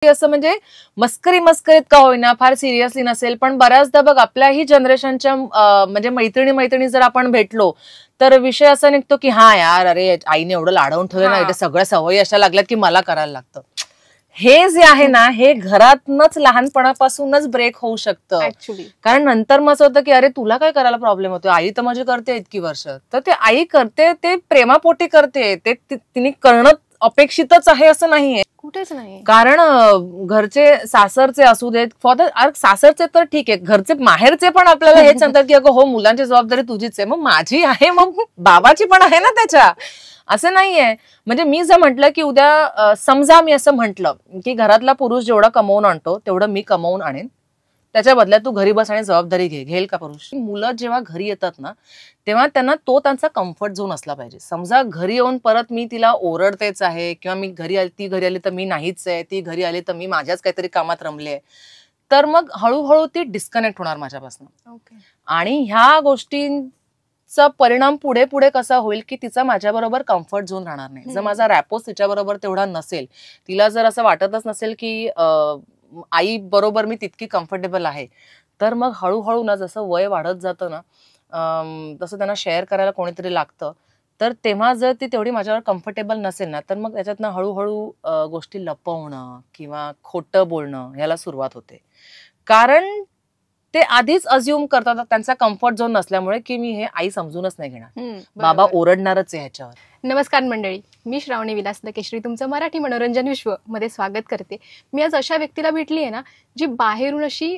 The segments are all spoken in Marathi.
असं म्हणजे मस्करी मस्करीत का होईना, फार सिरियसली नसेल, पण बऱ्याचदा बघ आपल्याही जनरेशनच्या म्हणजे मैत्रिणी जर आपण भेटलो तर विषय असा निघतो की हा यार, अरे आईने एवढं लाडवून ठेवलं ना, सगळ्या सवयी अशा लागल्यात की मला करायला लागतं. हे जे आहे ना, हे घरातनच लहानपणापासूनच ब्रेक होऊ शकतं. कारण नंतर मग असं होतं की अरे तुला काय करायला प्रॉब्लेम होतो, आई तर माझी करते इतकी वर्ष. तर ते आई करते ते प्रेमापोटी करते, ते तिने करणं अपेक्षितच आहे असं नाहीये, कुठेच नाही. कारण घरचे सासरचे असू देत, सासरचे तर ठीक आहे, घरचे माहेरचे पण आपल्याला हेच सांगतात की अगं हो मुलांची जबाबदारी तुझीच आहे. मग माझी आहे, मग बाबाची पण आहे ना त्याच्या. असं नाहीये. म्हणजे मी जर म्हटलं की उद्या समजा मी असं म्हटलं की घरातला पुरुष जेवढा कमवून आणतो तेवढं मी कमवून आणेन, त्याच्या बदल्यात तू घरी बस आणि जबाबदारी घेईल का पुरुष? मुलं जेव्हा घरी येतात ना तेव्हा त्यांना तो त्यांचा कम्फर्ट झोन असला पाहिजे. समजा घरी येऊन परत मी तिला ओरडतेच आहे किंवा मी ती घरी आली तर मी नाहीच आहे, ती घरी आली तर मी माझ्याच काहीतरी कामात रमले, तर मग हळूहळू ती डिस्कनेक्ट होणार माझ्यापासून. आणि ह्या गोष्टींचा परिणाम पुढे पुढे कसा होईल की तिचा माझ्याबरोबर कम्फर्ट झोन राहणार नाही. जर माझा रॅपोस तिच्याबरोबर तेवढा नसेल, तिला जर असं वाटतच नसेल की आई बरोबर मी तितकी कम्फर्टेबल आहे, तर मग हळूहळू ना जसं वय वाढत जातं ना तसं त्यांना शेअर करायला कोणीतरी लागतं. तर तेव्हा जर ती तेवढी माझ्यावर कम्फर्टेबल नसेल ना, तर मग त्याच्यातनं हळूहळू गोष्टी लपवणं किंवा खोटं बोलणं ह्याला सुरुवात होते. कारण ते आधीच अज्युम करतात त्यांचा कम्फर्ट झोन नसल्यामुळे की मी हे आई समजूनच नाही घेणार, बाबा ओरडणारच आहे ह्याच्यावर. नमस्कार मंडळी, मी श्रावणी विलास केशरी तुमचं मराठी मनोरंजन विश्व मध्ये स्वागत करते. मी आज अशा व्यक्तीला भेटली आहे ना, जी बाहेरून अशी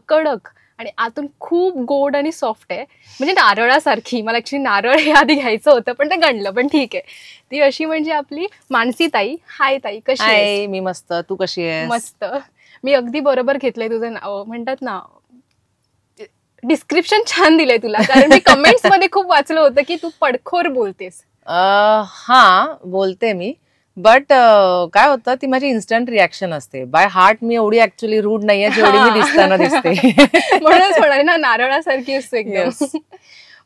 कडक आणि आतून खूप गोड आणि सॉफ्ट आहे, म्हणजे नारळासारखी. मला ऍक्च्युली नारळ हे आधी घ्यायचं होतं पण ते गणलं, पण ठीक आहे. ती अशी म्हणजे आपली मानसी ताई. हाय ताई, कशी आहे? मी मस्त, तू कशी आहे? मस्त. मी अगदी बरोबर घेतलंय तुझं नाव, म्हणतात ना डिस्क्रिप्शन छान दिलंय तुला, कारण मी कमेंट्स मध्ये खूप वाचलं होतं की तू पडखोर बोलतेस. हा बोलते मी, बट काय होतं ती माझी इन्स्टंट रिॲक्शन असते. बाय हार्ट मी एवढी ऍक्च्युअली रूड नाहीये जेवढी मी दिसताना दिसते. म्हणूनच म्हणाले ना नारळासारखी असते एकदम.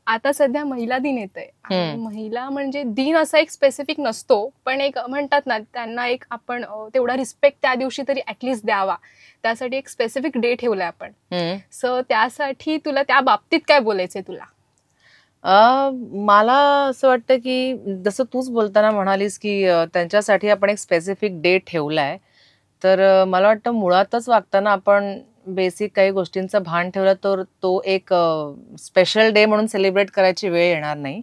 आता सध्या महिला दिन येतोय. महिला म्हणजे दिन असा एक स्पेसिफिक नसतो, पण एक म्हणतात ना त्यांना एक आपण तेवढा रिस्पेक्ट त्या दिवशी तरी ऍटलिस्ट द्यावा, त्यासाठी एक स्पेसिफिक डे ठेवलाय आपण. सो त्यासाठी तुला त्या बाबतीत काय बोलायचंय तुला? मला असं वाटतं की जसं तूच बोलताना म्हणालीस की त्यांच्यासाठी आपण एक स्पेसिफिक डे ठेवलाय, तर मला वाटतं मुळातच वागताना आपण बेसिक काही गोष्टींचं भान ठेवलं तर तो एक स्पेशल डे म्हणून सेलिब्रेट करायची वेळ येणार नाही.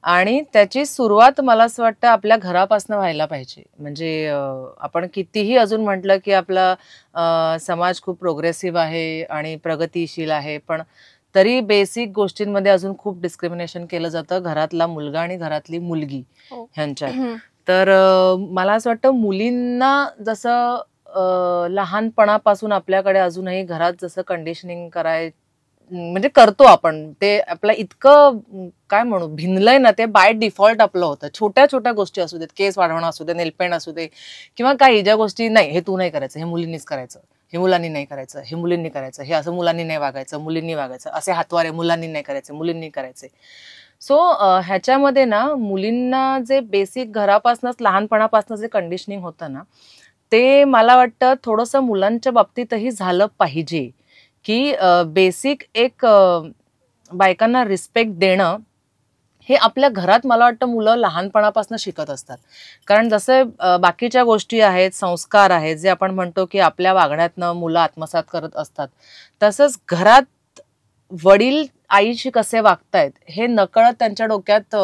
आणि त्याची सुरुवात मला असं वाटतं आपल्या घरापासून व्हायला पाहिजे. म्हणजे आपण कितीही अजून म्हटलं की आपला समाज खूप प्रोग्रेसिव्ह आहे आणि प्रगतीशील आहे, पण तरी बेसिक गोष्टींमध्ये अजून खूप डिस्क्रिमिनेशन केलं जातं घरातला मुलगा आणि घरातली मुलगी ह्यांच्यात. तर मला असं वाटतं मुलींना जसं लहानपणापासून आपल्याकडे अजूनही घरात जसं कंडिशनिंग म्हणजे करतो आपण, ते आपलं इतकं काय म्हणू भिनलंय ना, ते बाय डिफॉल्ट आपलं होतं. छोट्या छोट्या गोष्टी असू देत, केस वाढवणं असू दे, नेलपेंट असू दे, किंवा काही ज्या गोष्टी नाही हे तू नाही करायचं, हे मुलींनीच करायचं, हे मुलांनी नाही करायचं, हे मुलींनी करायचं, हे असं मुलांनी नाही वागायचं, मुलींनी वागायचं, असे हातवारे मुलांनी नाही करायचे, मुलींनी करायचे. सो ह्याच्यामध्ये ना मुलींना जे बेसिक घरापासूनच लहानपणापासून जे कंडिशनिंग होतं ना, ते मला वाटतं थोडंसं मुलांच्या बाबतीतही झालं पाहिजे की बेसिक एक बायकांना रिस्पेक्ट देणं हे आपल्या घरात मला वाटतं मुलं लहानपणापासून शिकत असतात. कारण जसे बाकीच्या गोष्टी आहेत, संस्कार आहेत, जे आपण म्हणतो की आपल्या वागण्यातनं मुलं आत्मसात करत असतात, तसंच घरात वडील आईशी कसे वागतायत हे नकळत त्यांच्या डोक्यात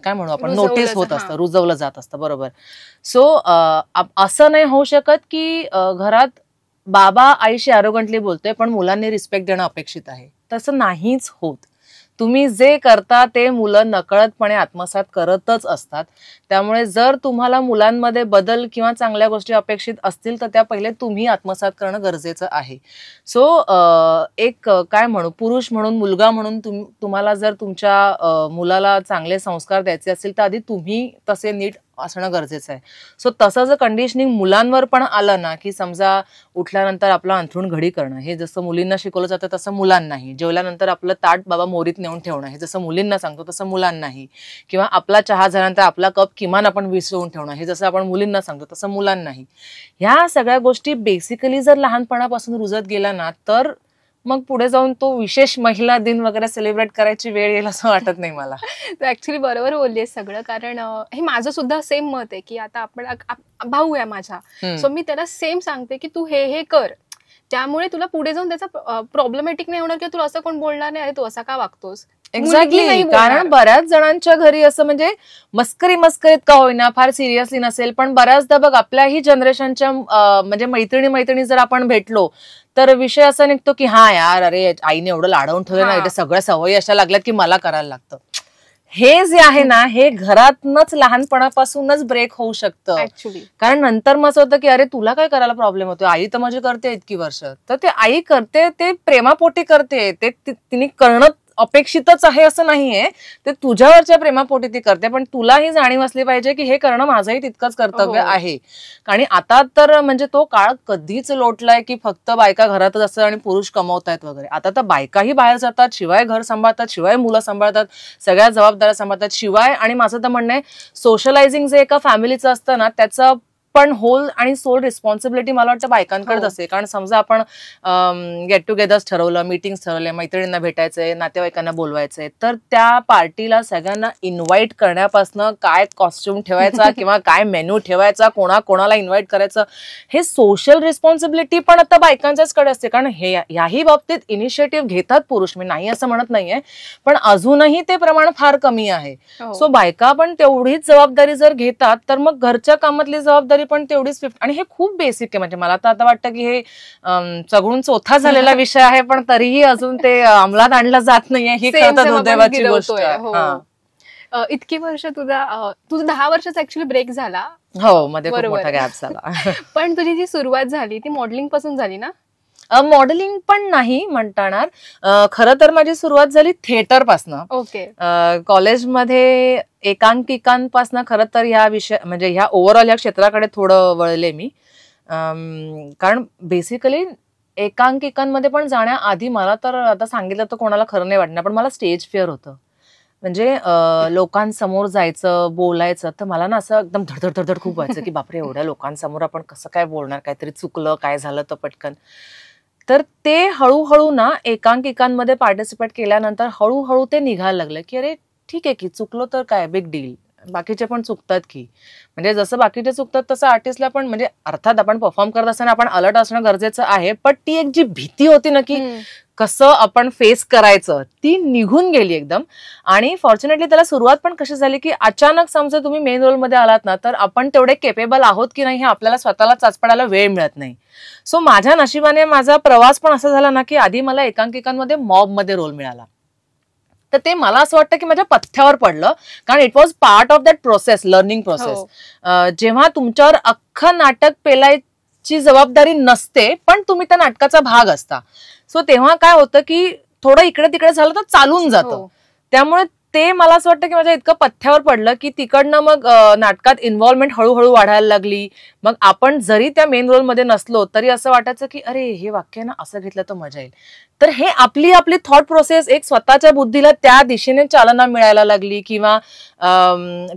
काय म्हणू आपण नोटीस होत असतं, रुजवलं जात असतं. बरोबर. सो असं नाही होऊ शकत की घरात बाबा आईशी ॲरोगंटली बोलतोय पण मुलांनी रिस्पेक्ट देणं अपेक्षित आहे. तसं नाहीच होत. तुम्ही जे करता ते मुलं नकळतपणे आत्मसात करतच असतात. त्यामुळे जर तुम्हाला मुलांमध्ये बदल किंवा चांगल्या गोष्टी अपेक्षित असतील तर त्या पहिले तुम्ही आत्मसात करणं गरजेचं आहे. सो एक काय म्हणू पुरुष म्हणून, मुलगा म्हणून तुम्हाला जर तुमच्या मुलाला चांगले संस्कार द्यायचे असतील तर आधी तुम्ही तसे नीट असणं गरजेचं आहे. सो तसं जर कंडिशनिंग मुलांवर पण आलं ना, की समजा उठल्यानंतर आपलं अंथरूण घडी करणं, हे जसं मुलींना शिकवलं जातं तसं मुलांनाही. जेवल्यानंतर आपलं ताट बाबा मोरीत नेऊन ठेवणं, हे जसं मुलींना सांगतो तसं मुलांनाही. किंवा आपला चहा झाल्यानंतर आपला कप किमान आपण विसरून ठेवणं, हे जसं आपण मुलींना सांगतो तसं मुलांनाही. ह्या सगळ्या गोष्टी बेसिकली जर लहानपणापासून रुजत गेला ना, तर मग पुढे जाऊन तो विशेष महिला दिन वगैरे सेलिब्रेट करायची वेळ येईल असं वाटत नाही मला. तू ऍक्च्युली बरोबर बोललीस सगळं, कारण हे माझं सुद्धा सेम मत आहे की आता आपण भाऊ आहे माझा, सो मी त्याला सेम सांगते की तू हे कर, त्यामुळे तुला पुढे जाऊन त्याचा प्रॉब्लेमॅटिक नाही होणार, की तुला असं कोण बोलणार नाही, अरे तू असा का वागतोस. एक्झॅक्टली, कारण बऱ्याच जणांच्या घरी असं म्हणजे मस्करीत का होईना, फार सिरियसली नसेल, पण बऱ्याचदा बघ आपल्याही जनरेशनच्या म्हणजे मैत्रिणी जर आपण भेटलो तर विषय असा निघतो की हा यार, अरे आईने एवढं लाडवून ठेवलं ना, सगळ्या सवयी अशा लागल्यात की मला करायला लागतं. हे जे आहे ना, हे घरातनच लहानपणापासूनच ब्रेक होऊ शकतं. कारण नंतर मग असं होतं की अरे तुला काय करायला प्रॉब्लेम होतो, आई तर माझी करते इतकी वर्ष, तर ते आई करते ते प्रेमापोटी करते, ते तिने करणं अपेक्षितच आहे असं नाहीये, ते तुझ्यावरच्या प्रेमापोटी ती करते. पण तुलाही जाणीव असली पाहिजे की हे करणं माझंही तितकंच कर्तव्य आहे. आणि आता तर म्हणजे तो काळ कधीच लोटलाय की फक्त बायका घरातच असतात आणि पुरुष कमवतायत वगैरे. आता तर बायकाही बाहेर जातात, शिवाय घर सांभाळतात, शिवाय मुलं सांभाळतात, सगळ्या जबाबदाऱ्या सांभाळतात, शिवाय आणि माझं तर म्हणणं आहे सोशलायझिंग जे एका फॅमिलीचं असतं ना, त्याचं पण होल आणि सोल रिस्पॉन्सिबिलिटी मला वाटतं बायकांकडेच असते. कारण समजा आपण गेट टुगेदर्स ठरवलं, मीटिंग्स ठरवले, मैत्रिणींना भेटायचंय, नातेवाईकांना बोलवायचंय, तर त्या पार्टीला सगळ्यांना इन्व्हाइट करण्यापासून काय कॉस्ट्युम ठेवायचा किंवा काय मेन्यू ठेवायचा, कोणाला इन्व्हाइट करायचं, हे सोशल रिस्पॉन्सिबिलिटी पण आता बायकांच्याच कडे असते. कारण हे याही बाबतीत इनिशिएटिव्ह घेतात पुरुष, मी नाही असं म्हणत नाहीये, पण अजूनही ते प्रमाण फार कमी आहे. सो बायका पण तेवढीच जबाबदारी जर घेतात तर मग घरच्या कामातली जबाबदारी पण तेवढीच 50. आणि हे खूप बेसिक आहे. म्हणजे मला तर आता वाटतं की हे चघळून चोथा झालेला विषय आहे, पण तरीही अजून ते अंमलात आणलं जात नाहीये, ही खरं तर दुर्दैवाची गोष्ट आहे. इतकी वर्ष तुझा 10 वर्षाचा ऍक्च्युली ब्रेक झाला. हो, मध्ये खूप मोठा गॅप झाला. पण तुझी जी सुरुवात झाली ती मॉडेलिंग पासून झाली ना? मॉडेलिंग पण नाही म्हणता येणार. खरं तर माझी सुरुवात झाली थिएटर पासनं. ओके. कॉलेजमध्ये एकांकिकांपासनं खरं तर ह्या विषय म्हणजे ह्या ओव्हरऑल ह्या क्षेत्राकडे थोडं वळले मी. कारण बेसिकली एकांकिकांमध्ये पण जाण्याआधी मला तर आता सांगितलं तर कोणाला खरं नाही वाटणार, पण मला स्टेज फिअर होतं. म्हणजे लोकांसमोर जायचं, बोलायचं, तर मला ना असं एकदम धडधड खूप व्हायचं की बापरे एवढ्या लोकांसमोर आपण कसं काय बोलणार, काहीतरी चुकलं, काय झालं तर पटकन. तर ते हळूहळू ना एकांकिकांमध्ये पार्टिसिपेट केल्यानंतर हळूहळू ते निघायला लागलं की अरे ठीक आहे की चुकलो तर काय बिग डील, बाकीचे पण चुकतात की. म्हणजे जसं बाकीचे चुकतात तसं आर्टिस्टला पण, म्हणजे अर्थात आपण परफॉर्म करत असताना आपण अलर्ट असणं गरजेचं आहे, पण ती एक जी भीती होती ना की कसं आपण फेस करायचं, ती निघून गेली एकदम. आणि फॉर्च्युनेटली त्याला सुरुवात पण कशी झाली की अचानक समजा तुम्ही मेन रोलमध्ये आलात ना, तर आपण तेवढे केपेबल आहोत की नाही हे आपल्याला स्वतःला चाचपडायला वेळ मिळत नाही. सो माझ्या नशिबाने माझा प्रवास पण असा झाला ना की आधी मला एकांकिकांमध्ये मॉबमध्ये रोल मिळाला, तर ते मला असं वाटतं की माझ्या पथ्यावर पडलं, कारण it was part of that process, learning process. जेव्हा तुमच्यावर अख्खं नाटक पेलायची जबाबदारी नसते पण तुम्ही त्या नाटकाचा भाग असता, सो तेव्हा काय होतं की थोडं इकडे तिकडे झालं तर चालून जातं. त्यामुळे ते मला असं वाटतं की माझ्या इतकं पथ्यावर पडलं की तिकडनं मग नाटकात इन्व्हॉल्वमेंट हळूहळू वाढायला लागली. मग आपण जरी त्या मेन रोलमध्ये नसलो तरी असं वाटायचं की अरे हे वाक्य ना असं घेतलं तर मजा येईल. तर हे आपली थॉट प्रोसेस एक स्वतःच्या बुद्धीला त्या दिशेने चालना मिळायला लागली. किंवा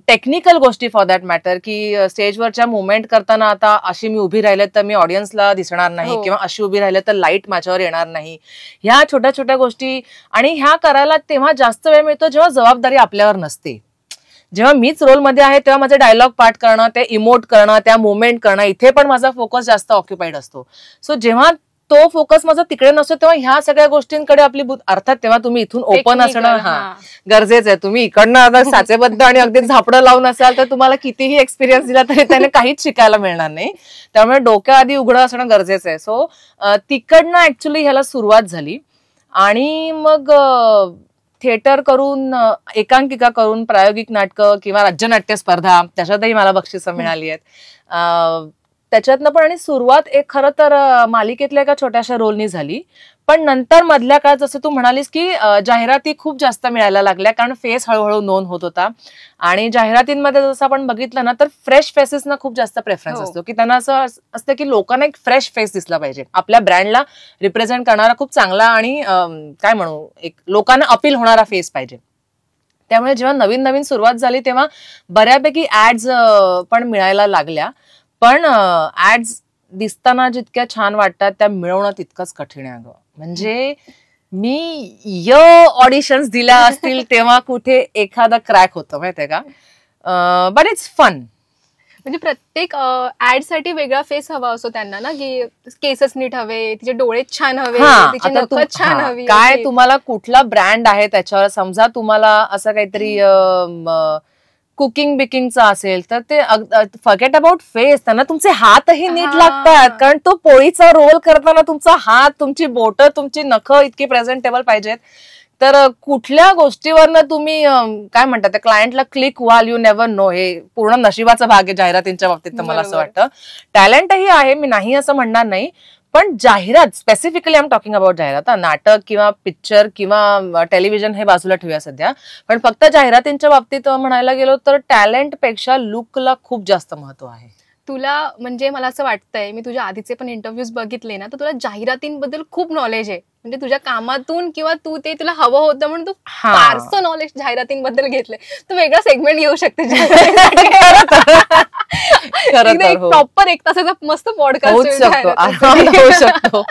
टेक्निकल गोष्टी फॉर दॅट मॅटर, की स्टेजवरच्या मुवमेंट करताना आता अशी मी उभी राहिले तर मी ऑडियन्सला दिसणार नाही, किंवा अशी उभी राहिले तर लाईट माझ्यावर येणार नाही. ह्या छोट्या छोट्या गोष्टी, आणि ह्या करायला तेव्हा जास्त वेळ मिळतो जेव्हा जबाबदारी आपल्यावर नसते. जेव्हा मीच रोलमध्ये आहे तेव्हा माझे डायलॉग पाठ करणं, ते इमोट करणं, त्या मुवमेंट करणं, इथे पण माझा फोकस जास्त ऑक्युपाईड असतो. सो जेव्हा तो फोकस माझा तिकडे नसतो तेव्हा ह्या सगळ्या गोष्टींकडे आपली अर्थात तेव्हा तुम्ही इथून ओपन असणं गरजेचं आहे. तुम्ही इकडनं आता साचेबद्ध आणि अगदी झापडं लावून असाल तर तुम्हाला कितीही एक्सपिरियन्स दिला तरी त्याने काहीच शिकायला मिळणार नाही. त्यामुळे डोक्या आधी उघडं असणं गरजेचं आहे. सो तिकडनं ऍक्च्युली ह्याला सुरुवात झाली. आणि मग थिएटर करून, एकांकिका करून, प्रायोगिक नाटकं किंवा राज्यनाट्य स्पर्धा त्याच्यातही मला बक्षिसं मिळाली आहेत. त्याच्यातनं पण, आणि सुरुवात एक खरं तर मालिकेतल्या एका छोट्याशा रोलनी झाली. पण नंतर मधल्या काळात जसं तू म्हणालीस की जाहिराती खूप जास्त मिळायला लागल्या, कारण फेस हळूहळू नोंद होत होता. आणि जाहिरातींमध्ये जसं आपण बघितलं ना, तर फ्रेश फेसेसना खूप जास्त प्रेफरन्स असतो, की त्यांना असं असतं की लोकांना एक फ्रेश फेस दिसला पाहिजे, आपल्या ब्रँडला रिप्रेझेंट करणारा खूप चांगला आणि काय म्हणू, एक लोकांना अपील होणारा फेस पाहिजे. त्यामुळे जेव्हा नवीन नवीन सुरुवात झाली तेव्हा बऱ्यापैकी ऍड्स पण मिळायला लागल्या. पण ऍड्स दिसताना जितक्या छान वाटतात त्या मिळवणं तितकंच कठीण आहे अगं. म्हणजे मी ऑडिशन्स दिल्या असतील तेव्हा कुठे एखादा क्रॅक होतं, माहितीये का. But it's fun. म्हणजे प्रत्येक ऍड साठी वेगळा फेस हवा असतो त्यांना ना, की केसच नीट हवे, तिचे डोळे छान हवे, तिची नखच छान हवी. काय तुम्हाला कुठला ब्रँड आहे त्याच्यावर, समजा तुम्हाला असं काहीतरी कुकिंग बिकिंगचं असेल तर ते फॉरगेट अबाउट फेस, त्यांना तुमचे हातही नीट लागतात, कारण तो पोळीचा रोल करताना तुमचा हात, तुमची बोटं, तुमची नखं इतकी प्रेझेंटेबल पाहिजेत. तर कुठल्या गोष्टीवरनं तुम्ही काय म्हणतात त्या क्लायंटला क्लिक व्हाल, यू नेव्हर नो. हे पूर्ण नशिबाचा भाग आहे जाहिरातींच्या बाबतीत तर मला असं वाटतं. टॅलेंटही आहे, मी नाही असं म्हणणार नाही, पण जाहिरात specifically I am talking about जाहिरात, नाटक किंवा पिक्चर किंवा टेलिव्हिजन हे बाजूला ठेवूया सध्या. पण फक्त जाहिरातींच्या बाबतीत म्हणायला गेलो तर टॅलेंट पेक्षा लुकला खूप जास्त महत्व आहे. तुला म्हणजे मला असं वाटतंय, मी तुझ्या आधीचे पण इंटरव्ह्यूज बघितले ना, तर तुला जाहिरातींबद्दल खूप नॉलेज आहे. म्हणजे तुझ्या कामातून किंवा तू ते तुला हवं होतं म्हणून तू फारसं नॉलेज जाहिरातींबद्दल घेतलंय. तू वेगळा सेगमेंट घेऊ शकते प्रॉपर 1 तासाचा मस्त पॉडकास्ट होऊ शकतो.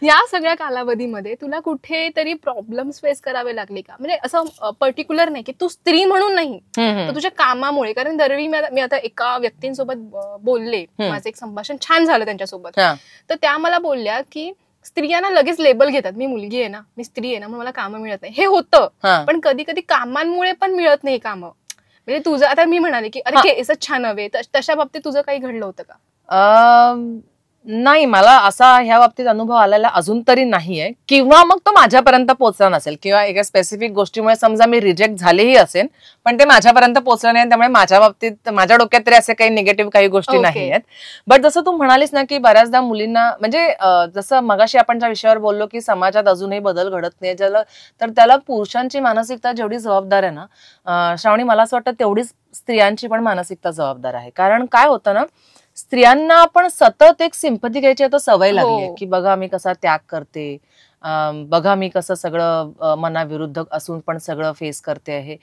या सगळ्या कालावधीमध्ये तुला कुठेतरी प्रॉब्लेम्स फेस करावे लागले का? म्हणजे असं पर्टिक्युलर नाही की तू स्त्री म्हणून नाही, तर तुझ्या कामामुळे. कारण दरवेळी मी आता एका व्यक्तींसोबत बोलले, माझं एक संभाषण छान झालं त्यांच्यासोबत, तर त्या मला बोलल्या की स्त्रियांना लगेच लेबल घेतात, मी मुलगी आहे ना, मी स्त्री आहे ना, मग मला कामं मिळत नाही. हे होतं, पण कधी कधी कामांमुळे पण मिळत नाही कामं. म्हणजे तुझं आता मी म्हणाले की अरे केसच छान हवे, तशा बाबतीत तुझं काही घडलं होतं का? नाही, मला असा ह्या बाबतीत अनुभव आलेला अजून तरी नाहीये, किंवा मग तो माझ्यापर्यंत पोहोचला नसेल, किंवा एका स्पेसिफिक गोष्टीमुळे समजा मी रिजेक्ट झालेही असेल पण ते माझ्यापर्यंत पोहोचलं नाही. त्यामुळे माझ्या बाबतीत माझ्या डोक्यात तरी असे काही निगेटिव्ह काही गोष्टी नाही आहेत. बट जसं तू म्हणालीस ना की बऱ्याचदा मुलींना, म्हणजे जसं मगाशी आपण ज्या विषयावर बोललो की समाजात अजूनही बदल घडत नाही, तर त्याला पुरुषांची मानसिकता जेवढी जबाबदार आहे ना श्रावणी, मला असं वाटतं तेवढीच स्त्रियांची पण मानसिकता जबाबदार आहे. कारण काय होतं ना, स्त्रियांना आपण सतत एक सिंपती घ्यायची आता सवय लागली आहे, की बघा मी कसा त्याग करते, बघा मी कसं सगळं मनाविरुद्ध असून पण सगळं फेस करते आहे.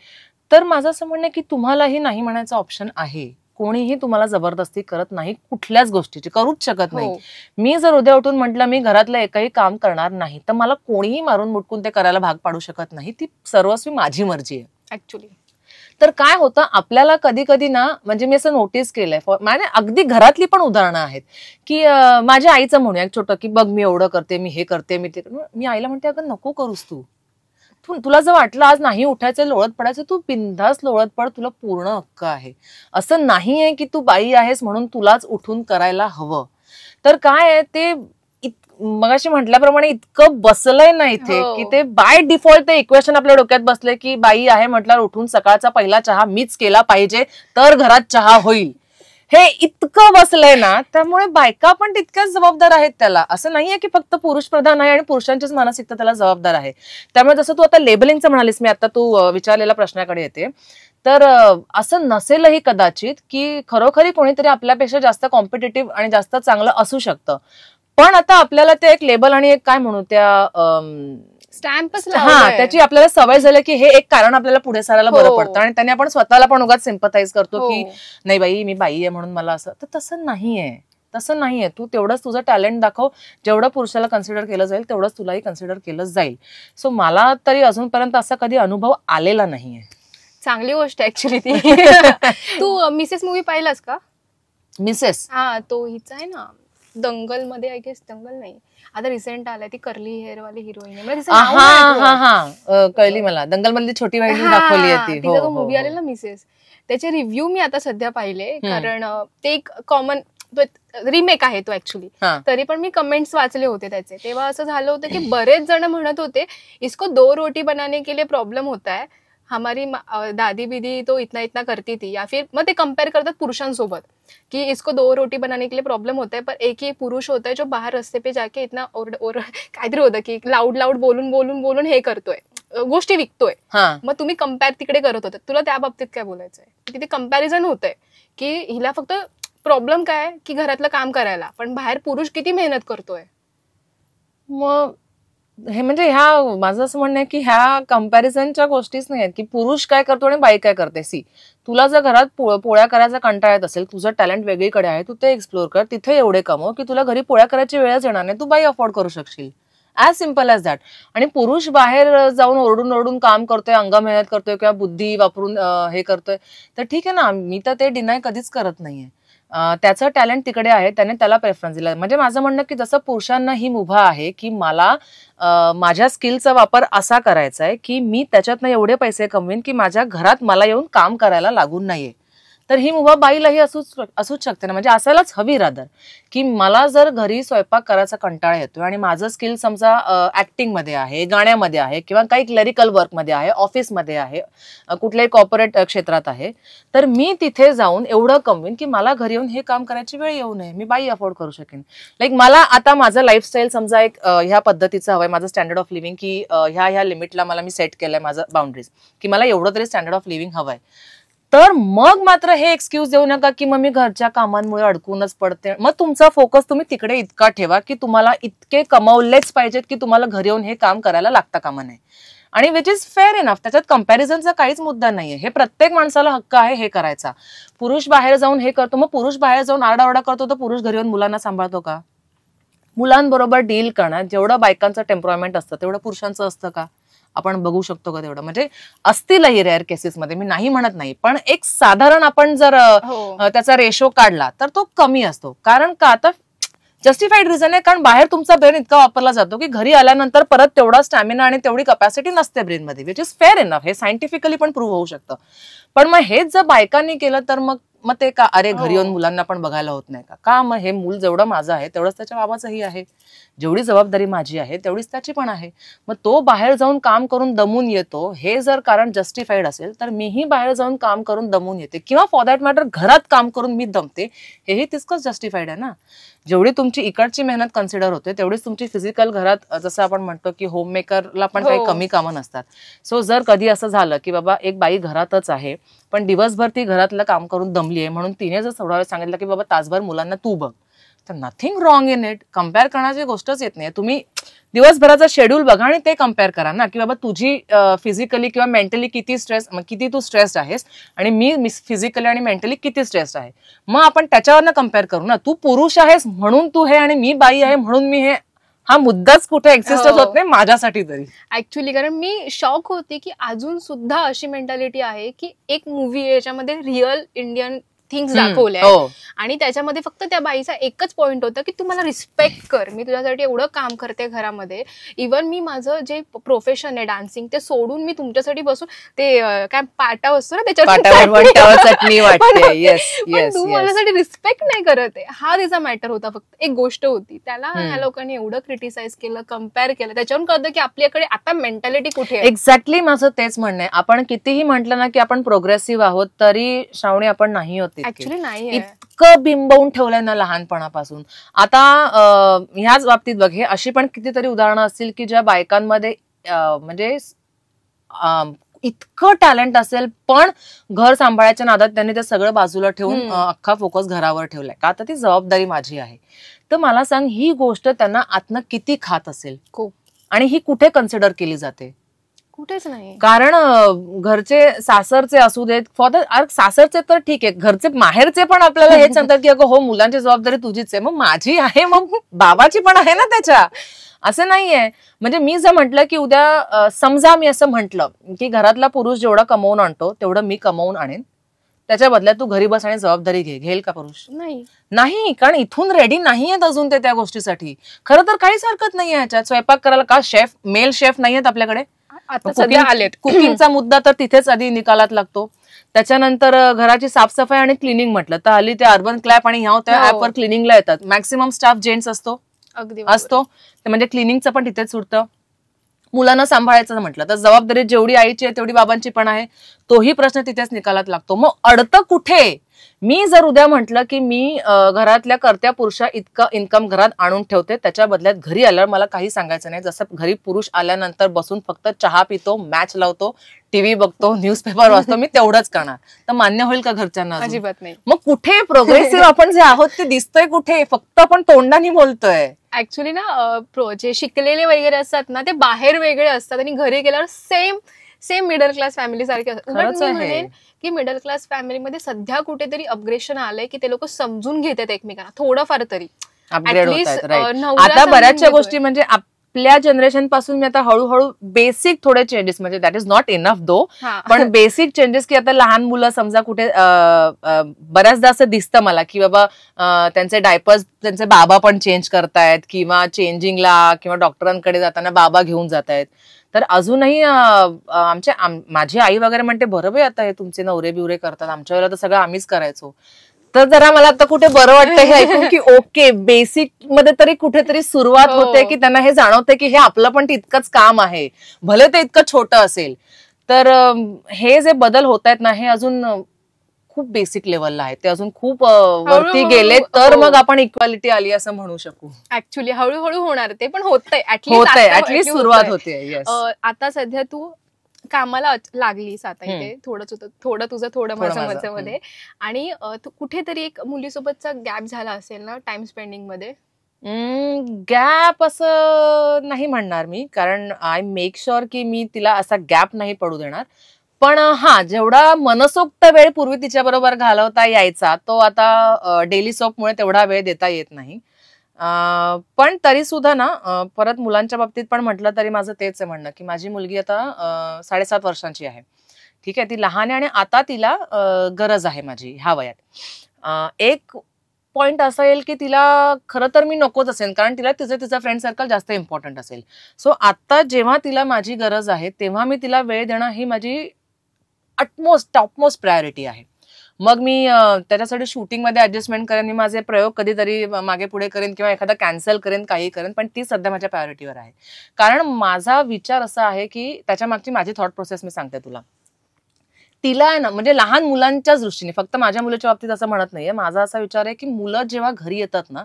तर माझं असं म्हणणं आहे की तुम्हालाही नाही म्हणायचं ऑप्शन आहे. कोणीही तुम्हाला जबरदस्ती करत नाही कुठल्याच गोष्टीची, करूच शकत नाही. मी जर उद्या उठून म्हटलं मी घरातलं एकही काम करणार नाही, तर मला कोणीही मारून मुटकून ते करायला भाग पाडू शकत नाही. ती सर्वस्वी माझी मर्जी आहे ऍक्च्युली. तर काय होतं आपल्याला कधी कधी ना, म्हणजे मी असं नोटीस केलंय, म्हणजे अगदी घरातली पण उदाहरणं आहेत की माझ्या आईचं म्हणूया एक छोटं, की बघ मी एवढं करते, मी हे करते, मी ते, मी आईला म्हणते अगं नको करूस तू, तुला जर वाटलं आज नाही उठायचं लोळत पडायचं, तू बिनधास्त लोळत पड, तुला पूर्ण हक्क आहे. असं नाहीये की तू बाई आहेस म्हणून तुलाच उठून करायला हवं. तर काय आहे ते मगाशी म्हटल्याप्रमाणे इतकं बसलंय ना इथे की ते बाय डिफॉल्ट ते इक्वेशन आपल्या डोक्यात बसले की बाई आहे म्हटल्यावर उठून सकाळचा पहिला चहा मीच केला पाहिजे तर घरात चहा होईल, हे इतकं बसलंय ना. त्यामुळे बायका पण तितक्याच जबाबदार आहेत त्याला. असं नाहीये की फक्त पुरुष प्रधान आहे आणि पुरुषांचीच मानसिकता त्याला जबाबदार आहे. त्यामुळे जसं तू आता लेबलिंगचं म्हणालीस, मी आता तू विचारलेल्या प्रश्नाकडे येते, तर असं नसेलही कदाचित की खरोखरी कोणीतरी आपल्यापेक्षा जास्त कॉम्पिटेटिव्ह आणि जास्त चांगलं असू शकतं, पण आता आपल्याला ते एक लेबल आणि एक काय म्हणू त्या स्टॅम्पच त्याची आपल्याला सवय झाली की हे एक कारण आपल्याला पुढे सारायला बरं पडतं, आणि त्याने आपण स्वतःला पण उगाच सिम्पथाईज करतो की नाही बाई मी बाई आहे म्हणून मला असं. तर तसं नाहीये. तू तेवढंच तुझं टॅलेंट दाखव, जेवढं पुरुषाला कन्सिडर केलं जाईल तेवढंच तुलाही कन्सिडर केलं जाईल. सो मला तरी अजूनपर्यंत असा कधी अनुभव आलेला नाहीये. चांगली गोष्ट ऍक्च्युली ती. तू मिसेस मूवी पाहिलास का? मिसेस? हा, तो हिचा आहे ना दंगल मध्ये, आय गेस दंगल नाही, आता रिसेंट आलाय, ती कर्ली हेअर वाली हिरोईन. कळली मला, दंगल मधली छोटी वाहिनी दाखवली आहे तिचा तो मूवी आलेला मिसेस. त्याचे रिव्ह्यू मी आता सध्या पाहिले, कारण ते एक कॉमन रिमेक आहे तो ऍक्च्युली. तरी पण मी कमेंट्स वाचले होते त्याचे, तेव्हा असं झालं होतं की बरेच जण म्हणत होते इसको 2 रोटी बनाने के लिए प्रॉब्लेम होता है, हमारी दादी बिदी तो इतना इतना करती थी, या फिर मग ते कम्पेअर करतात पुरुषांसोबत. कि इसको 2 रोटी बनाने के लिए प्रॉब्लम होता है, पर एक ही पुरुष होता है जो बाहर रस्ते पे जाके इतना काहीतरी होतं की लाऊड बोलून बोलून बोलून हे करतोय, गोष्टी विकतोय. मग तुम्ही कम्पेअर तिकडे करत होते, तुला त्या बाबतीत काय बोलायचंय? तिथे कम्पॅरिझन होतंय की हिला फक्त प्रॉब्लेम काय की घरातलं काम करायला, पण बाहेर पुरुष किती मेहनत करतोय. मग हे म्हणजे ह्या माझं असं म्हणणं आहे की ह्या कम्पॅरिझनच्या गोष्टीच नाही आहेत की पुरुष काय करतो आणि बाई काय करते. सी, तुला जर घरात पोळ्या करायचा कंटाळा येत असेल, तुझं टॅलेंट वेगळीकडे आहे, तू ते एक्सप्लोर कर, तिथे एवढे कमव की तुला घरी पोळ्या करायची वेळच येणार नाही, तू बाई अफोर्ड करू शकशील. As simple as that. आणि पुरुष बाहेर जाऊन ओरडून ओरडून काम करतोय, अंग मेहनत करतोय किंवा बुद्धी वापरून हे करतोय, तर ठीक आहे ना, मी तर ते डिनाय कधीच करत नाहीये. त्याचं टॅलेंट तिकडे आहे, त्याने त्याला प्रेफरन्स दिला. म्हणजे माझं म्हणणं की जसं पुरुषांना ही मुभा आहे की मला माझ्या स्किलचा वापर असा करायचा आहे की मी त्याच्यातनं एवढे पैसे कमवीन की माझ्या घरात मला येऊन काम करायला लागून नाहीये, तर ही मुभा बाईलाही असूच शकते ना. म्हणजे असायलाच हवी रादर की मला जर घरी स्वयंपाक करायचा कंटाळा येतोय आणि माझं स्किल समजा ऍक्टिंग मध्ये आहे, गाण्यामध्ये आहे किंवा काही क्लरिकल वर्कमध्ये आहे, ऑफिसमध्ये आहे, कुठल्याही कॉर्पोरेट क्षेत्रात आहे, तर मी तिथे जाऊन एवढं कमवीन की मला घरी येऊन हे काम करायची वेळ येऊ नये, मी बाई अफोर्ड करू शकेन. लाईक मला आता माझं लाईफस्टाईल समजा एक ह्या पद्धतीचं हवंय, माझं स्टँडर्ड ऑफ लिव्हिंग की ह्या लिमिटला मला मी सेट केलंय माझं बाउंड्रीज की मला एवढं तरी स्टँडर्ड ऑफ लिव्हिंग हवंय. तर मग मात्र हे एक्सक्यूज देऊ नका की मग मी घरच्या कामांमुळे अडकूनच पडते. मग तुमचा फोकस तुम्ही तिकडे इतका ठेवा की तुम्हाला इतके कमवलेच पाहिजेत की तुम्हाला घरी येऊन हे काम करायला लागता कामा नये. आणि विच इज फेअर इनफ. त्याच्यात कम्पॅरिझनचा काहीच मुद्दा नाहीये. हे प्रत्येक माणसाला हक्क आहे हे करायचा. पुरुष बाहेर जाऊन हे करतो, मग पुरुष बाहेर जाऊन आरडाओरडा करतो, तर पुरुष घरी येऊन मुलांना सांभाळतो का? मुलांबरोबर डील करणार जेवढं बायकांचं टेम्परमेंट असतं तेवढं पुरुषांचं असतं का? आपण बघू शकतो का तेवढं? म्हणजे असतीलही रेअर केसेसमध्ये, मी नाही म्हणत नाही, पण एक साधारण आपण जर त्याचा रेशो काढला तर तो कमी असतो. कारण का? आता जस्टिफाईड रिझन आहे, कारण बाहेर तुमचा ब्रेन इतका वापरला जातो की घरी आल्यानंतर परत तेवढा स्टॅमिना आणि तेवढी कपॅसिटी नसते ब्रेनमध्ये, विच इज फेअर इनफ. हे सायंटिफिकली पण प्रूव्ह होऊ शकतं. पण मग हेच जर बायकांनी केलं तर मग ते का, अरे घरी येऊन मुलांना पण बघायला होत नाही का? मग हे मूल जेवढं माझं आहे तेवढंच त्याच्या बाबाचंही आहे, जेवढी जबाबदारी माझी आहे तेवढीच त्याची पण आहे. मग तो बाहेर जाऊन काम करून दमून येतो, हे जर कारण जस्टिफाईड असेल तर मीही बाहेर जाऊन काम करून दमून येते, किंवा फॉर दॅट मॅटर घरात काम करून मी दमते, हेही तितकंच जस्टिफाईड आहे ना. जेवढी तुमची इकडची मेहनत कन्सिडर होते तेवढीच तुमची फिजिकल घरात, जसं आपण म्हणतो की होम मेकरला पण काही कमी कामं नसतात. सो जर कधी असं झालं की बाबा एक बाई घरातच आहे पण दिवसभर ती घरातलं काम करून दमली आहे, म्हणून तिने जर थोडा वेळ सांगितलं की बाबा तासभर मुलांना तू बघ, तर nothing wrong in it. Compare करण्याची गोष्टच येत नाही. तुम्ही दिवसभराचा शेड्यूल बघा आणि ते कम्पेअर करा ना, की बाबा तुझी फिजिकली किंवा मेंटली किती तू स्ट्रेस्ड आहेस आणि मी फिजिकली आणि मेंटली किती स्ट्रेस्ड आहे, मग आपण त्याच्यावरनं कम्पेअर करू ना. तू पुरुष आहेस म्हणून तू हे आणि मी बाई आहे म्हणून मी हे, हा मुद्दाच कुठे एक्झिस्टच होत नाही माझ्यासाठी तरी ऍक्च्युली. कारण मी शॉक होते की अजून सुद्धा अशी मेंटॅलिटी आहे की एक मूवी आहे याच्यामध्ये रिअल इंडियन थिंग्स दाखवल्या आणि त्याच्यामध्ये फक्त त्या बाईचा एकच पॉइंट होता की तू मला रिस्पेक्ट कर, मी तुझ्यासाठी एवढं काम करते घरामध्ये, इव्हन मी माझं जे प्रोफेशन आहे डान्सिंग ते सोडून मी तुमच्यासाठी बसून ते काय पाटा असतो ना त्याच्यावर तू माझ्यासाठी रिस्पेक्ट नाही करत आहे, हा तिचा मॅटर होता. फक्त एक गोष्ट होती, त्याला ह्या लोकांनी एवढं क्रिटिसाइज केलं, कम्पेअर केलं, त्याच्यावरून कळतं की आपल्याकडे आता मेंटॅलिटी कुठे आहे. एक्झॅक्टली माझं तेच म्हणणं आहे. आपण कितीही म्हटलं ना की आपण प्रोग्रेसिव्ह आहोत, तरी श्रावणी आपण नाही होत. ऍक्च्युली नाही, इतकं बिंबवून ठेवलंय ना लहानपणापासून. आता ह्याच बाबतीत बघ, हे अशी पण कितीतरी उदाहरणं असतील की ज्या बायकांमध्ये म्हणजे इतकं टॅलेंट असेल पण घर सांभाळायच्या नादात त्यांनी ते सगळं बाजूला ठेवून अख्खा फोकस घरावर ठेवलाय. का? तर ती जबाबदारी माझी आहे. तर मला सांग, ही गोष्ट त्यांना आतनं किती खात असेल आणि ही कुठे कन्सिडर केली जाते? कुठेच नाही. कारण घरचे सासरचे असू देत, फॉर द सासरचे तर ठीक आहे, घरचे माहेरचे पण आपल्याला हेच सांगतात की अगं हो मुलांची जबाबदारी तुझीच आहे, मग माझी आहे, मग बाबाची पण आहे ना त्याच्या. असं नाहीये. म्हणजे मी जर म्हटलं की उद्या समजा मी असं म्हटलं की घरातला पुरुष जेवढा कमवून आणतो तेवढं मी कमवून आणेन, त्याच्या बदल्यात तू घरी बस आणि जबाबदारी घेईल का पुरुष? नाही. कारण इथून रेडी नाहीयेत अजून ते त्या गोष्टीसाठी. खरं तर काहीच हरकत नाहीये ह्याच्यात. स्वयंपाक करायला का मेल शेफ नाहीयेत आपल्याकडे? आता सध्या आलेत. कुकिंगचा मुद्दा तर तिथेच आधी निकालात लागतो. त्याच्यानंतर घराची साफसफाई आणि क्लिनिंग म्हटलं तर हल्ली ते अर्बन क्लॅप आणि ह्या त्या ऍपवर क्लिनिंगला येतात. मॅक्सिमम स्टाफ जेंट्स असतो. म्हणजे क्लिनिंगचं पण तिथेच सुटतं. मुलांना सांभाळायचं म्हटलं तर जबाबदारी जेवढी आईची आहे तेवढी बाबांची पण आहे, तोही प्रश्न तिथेच निकालात लागतो. मग अडतं कुठे? मी जर उद्या म्हटलं की मी घरातल्या कर्त्या पुरुषा इतका इन्कम घरात आणून ठेवते, त्याच्या बदल्यात घरी आल्यावर मला काही सांगायचं नाही, जसं घरी पुरुष आल्यानंतर बसून फक्त चहा पितो, मॅच लावतो, टीव्ही बघतो, न्यूजपेपर वाचतो, मी तेवढंच करणार, तर मान्य होईल का घरच्यांना? अजिबात नाही. मग कुठे प्रोग्रेसिव्ह आपण जे आहोत ते दिसतोय कुठे? फक्त आपण तोंडाने बोलतोय. ऍक्च्युली ना जे शिकलेले वगैरे असतात ना ते बाहेर वेगळे असतात आणि घरी गेल्यावर सेम मिडल क्लास फॅमिली सारखे असतात. उलट मी म्हणेन की मिडल क्लास फॅमिलीमध्ये सध्या कुठेतरी अपग्रेशन आलंय की ते लोक समजून घेतात एकमेकांना थोडंफार तरी. अपग्रेड होतात. आता बऱ्याचशा गोष्टी म्हणजे आपल्या जनरेशन पासून मी आता हळूहळू बेसिक थोडे चेंजेस, म्हणजे दॅट इज नॉट इनफ दो, पण बेसिक चेंजेस की आता लहान मुलं समजा कुठे बऱ्याचदा असं दिसतं मला की बाबा त्यांचे डायपर्स त्यांचे बाबा पण चेंज करतायत, किंवा चेंजिंगला किंवा डॉक्टरांकडे जाताना बाबा घेऊन जात आहेत. तर अजूनही माझी आई वगैरे म्हणते बरोबर आता हे तुमचे नवरे बिवरे करतात, आमच्या वेळेला तर सगळं आम्हीच करायचो. तर जरा मला आता कुठे बरं वाटतं हे ऐकून की ओके, बेसिक मध्ये तरी कुठेतरी सुरुवात होते की त्यांना हे जाणवते की हे आपलं पण तितकंच काम आहे, भले ते इतकं छोटं असेल. तर हे जे बदल होत आहेत ना, हे अजून खूप बेसिक लेवलला आहे, ते अजून खूप वरती गेले तर मग आपण इक्वालिटी आली असं म्हणू शकू. ऍक्च्युली हळूहळू होणार, ते पण होतंय, ऍटलीस्ट सुरुवात होते. आता सध्या तू कामाला लागलीस, आता इथे थोडं तुझं थोडं माझं मध्ये, आणि कुठेतरी एक मुलीसोबतचा गॅप झाला असेल ना टाइम स्पेंडिंग मध्ये? गॅप असं नाही म्हणणार मी, कारण आय मेक शुअर की मी तिला असा गॅप नाही पडू देणार. पण हा, जेवढा मनसोक्त वेळ पूर्वी तिच्या बरोबर घालवता यायचा तो आता डेली सोपमुळे तेवढा वेळ देता येत नाही. पण तरी सुद्धा ना, परत मुलांच्या बाबतीत पण म्हटलं तरी माझं तेच आहे म्हणणं की माझी मुलगी आता 7.5 वर्षांची आहे. ठीक आहे, ती लहान आहे आणि आता तिला गरज आहे माझी ह्या वयात. एक पॉइंट असा येईल की तिला खरं तर मी नकोच असेल, कारण तिला तिचं फ्रेंड सर्कल जास्त इम्पॉर्टंट असेल. सो आता जेव्हा तिला माझी गरज आहे तेव्हा मी तिला वेळ देणं ही माझी टॉपमोस्ट प्रायोरिटी आहे. मग मी त्याच्यासाठी शूटिंग मध्ये ऍडजस्टमेंट करेन, मी माझे प्रयोग कधीतरी मागे पुढे करेन किंवा एखादा कॅन्सल करेन, काही करेन, पण ती सध्या माझ्या प्रायोरिटीवर आहे. कारण माझा विचार असा आहे की त्याच्या मागची माझी थॉट प्रोसेस मी सांगते तुला. तिला आहे ना, म्हणजे लहान मुलांच्याच दृष्टीने, फक्त माझ्या मुलाच्या बाबतीत असं म्हणत नाहीये, माझा असा विचार आहे की मुलं जेव्हा घरी येतात ना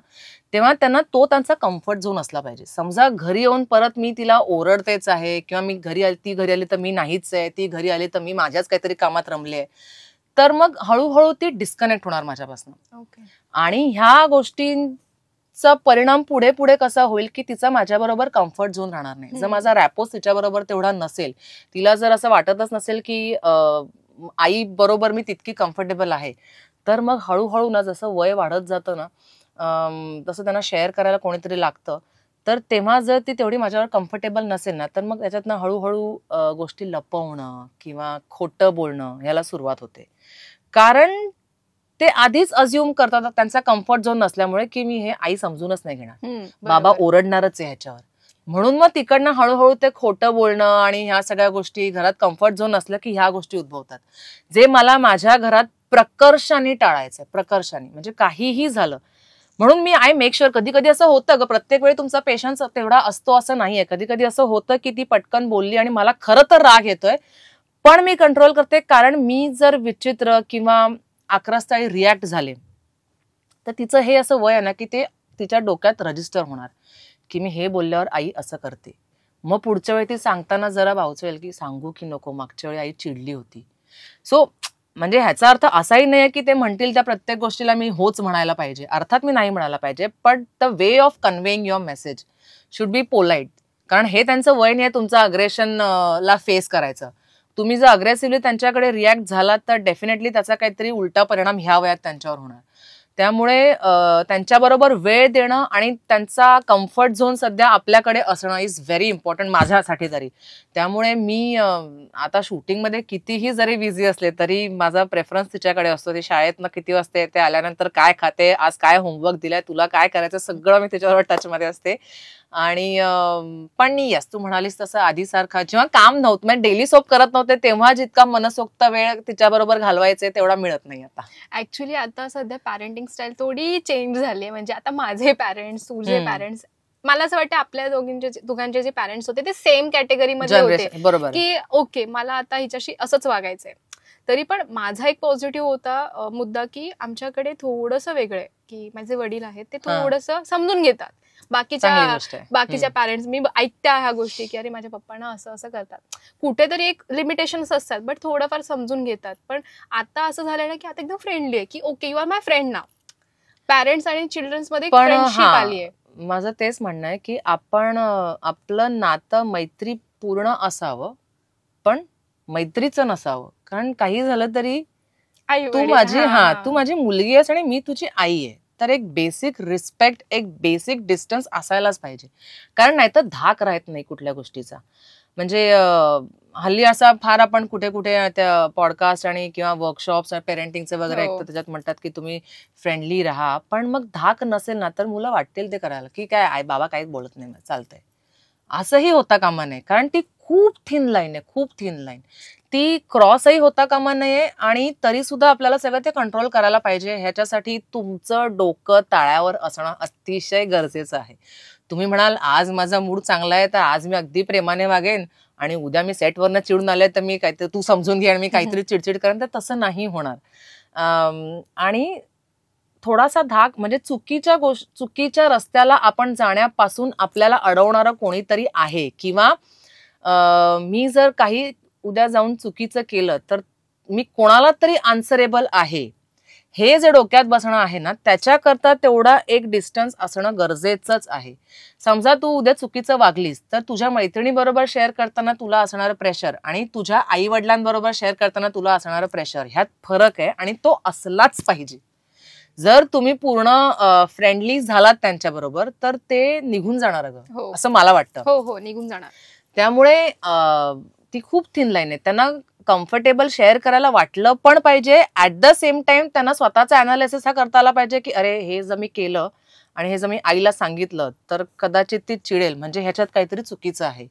तेव्हा त्यांना त्यांचा कम्फर्ट झोन असला पाहिजे. समजा घरी येऊन परत मी तिला ओरडतेच आहे, किंवा मी ती घरी आली तर मी नाहीच आहे, ती घरी आली तर मी माझ्याच काहीतरी कामात रमले आहे, तर मग हळूहळू ती डिस्कनेक्ट होणार माझ्यापासून. आणि ह्या गोष्टींचा परिणाम पुढे पुढे कसा होईल की तिचा माझ्याबरोबर कम्फर्ट झोन राहणार नाही. जर माझा रॅपोस तिच्याबरोबर तेवढा नसेल, तिला जर असं वाटतच नसेल की आई बरोबर मी तितकी कम्फर्टेबल आहे, तर मग हळूहळू ना, जसं वय वाढत जातं ना, तसं त्यांना शेअर करायला कोणीतरी लागतं. तर तेव्हा जर ती तेवढी माझ्यावर कम्फर्टेबल नसेल ना, तर मग त्याच्यातनं हळूहळू गोष्टी लपवणं किंवा खोटं बोलणं ह्याला सुरुवात होते. कारण ते आधीच अज्युम करतात त्यांचा कम्फर्ट झोन नसल्यामुळे की मी हे आई समजूनच नाही घेणार, बाबा ओरडणारच आहे ह्याच्यावर. म्हणून मग तिकडनं हळूहळू ते खोटं बोलणं आणि ह्या सगळ्या गोष्टी, घरात कम्फर्ट झोन नसलं की ह्या गोष्टी उद्भवतात, जे मला माझ्या घरात प्रकर्षाने टाळायचं. प्रकर्षाने म्हणजे काहीही झालं, म्हणून मी आय मेक शुअर. कधी कधी असं होतं ग, प्रत्येक वेळी तुमचा पेशन्स तेवढा असतो असं नाहीये. कधी कधी असं होतं की ती पटकन बोलली आणि मला खरं तर राग येतोय, पण मी कंट्रोल करते, कारण मी जर विचित्र किंवा आक्रस्ताळी रिॲक्ट झाले तर तिचं हे असं वय आहे ना की ते तिच्या डोक्यात रजिस्टर होणार की मी हे बोलल्यावर आई असं करते. मग पुढच्या वेळी ती सांगताना जरा भावचेल की सांगू की नको, मागच्या वेळी आई चिडली होती. सो म्हणजे ह्याचा अर्थ असाही नाही की ते म्हणतील त्या प्रत्येक गोष्टीला मी होच म्हणायला पाहिजे. अर्थात मी नाही म्हणायला पाहिजे, पण the way of conveying your message should be polite. कारण हे त्यांचं वय नाही तुमचं अग्रेशन ला फेस करायचं. तुम्ही जर अग्रेसिव्हली त्यांच्याकडे रिॲक्ट झालात तर डेफिनेटली त्याचा काहीतरी उलटा परिणाम ह्या वयात त्यांच्यावर होणार. त्यामुळे त्यांच्याबरोबर वेळ देणं आणि त्यांचा कम्फर्ट झोन सध्या आपल्याकडे असणं इज व्हेरी इम्पॉर्टंट माझ्यासाठी तरी. त्यामुळे मी आता शूटिंगमध्ये कितीही जरी बिझी असले तरी माझा प्रेफरन्स तिच्याकडे असतो. ती शाळेतनं किती वाजता येते, आल्यानंतर काय खाते, आज काय होमवर्क दिलाय, तुला काय करायचं, सगळं मी तिच्याबरोबर टचमध्ये असते. आणि पण यस, तू म्हणालीस तसं आधीसारखा जेव्हा काम नव्हतं, म्हणजे डेली सोप करत नव्हते तेव्हा जितका मनसोक्त वेळ तिच्याबरोबर घालवायचे तेवढा मिळत नाही आता. ऍक्च्युली आता सध्या पॅरेंटिंग स्टाईल थोडी चेंज झाली. म्हणजे आता माझे पॅरेंट्स, तुझे पॅरेंट्स, मला असं वाटतं आपल्या दोघांचे जे पॅरेंट्स होते ते सेम कॅटेगरीमध्ये होते, बरोबर, की ओके मला आता हिच्याशी असंच वागायचंय. तरी पण माझा एक पॉझिटिव्ह होता मुद्दा, की आमच्याकडे थोडंसं वेगळं आहे, की माझे वडील आहेत ते थोडंसं समजून घेतात. बाकीच्या पॅरेंट्स मी ऐकत्या ह्या गोष्टी, की अरे माझ्या पप्पांना असं असं करतात, कुठेतरी एक लिमिटेशन्स असतात, बट थोडंफार समजून घेतात. पण आता असं झालंय ना, की आता एकदम फ्रेंडली आहे, की okay you are my friend now. Parents आणि चिल्ड्रन्स मध्ये फ्रेंडशिप आली आहे. माझं तेच म्हणणं आहे की आपण आपलं नातं मैत्रीपूर्ण असावं, पण मैत्रीचं नसावं. कारण काही झालं तरी तू माझी मुलगी आहेस आणि मी तुझी आई आहे, तर एक बेसिक रिस्पेक्ट, एक बेसिक डिस्टन्स असायलाच पाहिजे. कारण नाहीतर धाक राहत नाही कुठल्या गोष्टीचा. म्हणजे हल्ली असा फार आपण कुठे कुठे त्या पॉडकास्ट आणि किंवा वर्कशॉप्स पेरेंटिंगचे वगैरे ऐकतो, त्याच्यात म्हणतात की तुम्ही फ्रेंडली राहा, पण मग धाक नसेल ना तर मुलं वाटतील ते करायला, की काय आई बाबा काहीच बोलत नाही, चालतंय, असंही होता कामा नये. कारण ती खूप थिन लाईन आहे, खूप थिन लाईन. ती क्रॉसही होता कामा नये आणि तरी सुद्धा आपल्याला सगळं ते कंट्रोल करायला पाहिजे. ह्याच्यासाठी तुमचं डोकं ताळ्यावर असणं अतिशय गरजेचं आहे. तुम्ही म्हणाल आज माझा मूड चांगला आहे तर आज मी अगदी प्रेमाने वागेन आणि उद्या मी सेटवरनं चिडून आले तर मी काहीतरी तू समजून घे आणि मी काहीतरी चिडचिड करेन, तर तसं नाही होणार. आणि थोडासा धाक म्हणजे चुकीच्या रस्त्याला आपण जाण्यापासून आपल्याला अडवणारं कोणीतरी आहे, किंवा मी जर काही उद्या जाऊन चुकीचं केलं तर मी कोणाला तरी आन्सरेबल आहे, हे जे डोक्यात बसणं आहे ना, त्याच्याकरता तेवढा एक डिस्टन्स असणं गरजेचंच आहे. समजा तू उद्या चुकीचं वागलीस तर तुझ्या मैत्रिणीबरोबर शेअर करताना तुला असणारं प्रेशर आणि तुझ्या आई वडिलांबरोबर शेअर करताना तुला असणारं प्रेशर ह्यात फरक आहे आणि तो असलाच पाहिजे. जर तुम्ही पूर्ण फ्रेंडली झालात त्यांच्याबरोबर तर ते निघून जाणार असं मला वाटतं. हो, निघून जाणार. त्यामुळे ती खूप थिन लाईन आहे. त्यांना कम्फर्टेबल शेअर करायला वाटलं पण पाहिजे, ऍट द सेम टाइम त्यांना स्वतःचा अनालिसिस हा करता आला पाहिजे, की अरे हे जर मी केलं आणि हे जर मी आईला सांगितलं तर कदाचित ती चिडेल, म्हणजे ह्याच्यात काहीतरी चुकीचं आहे.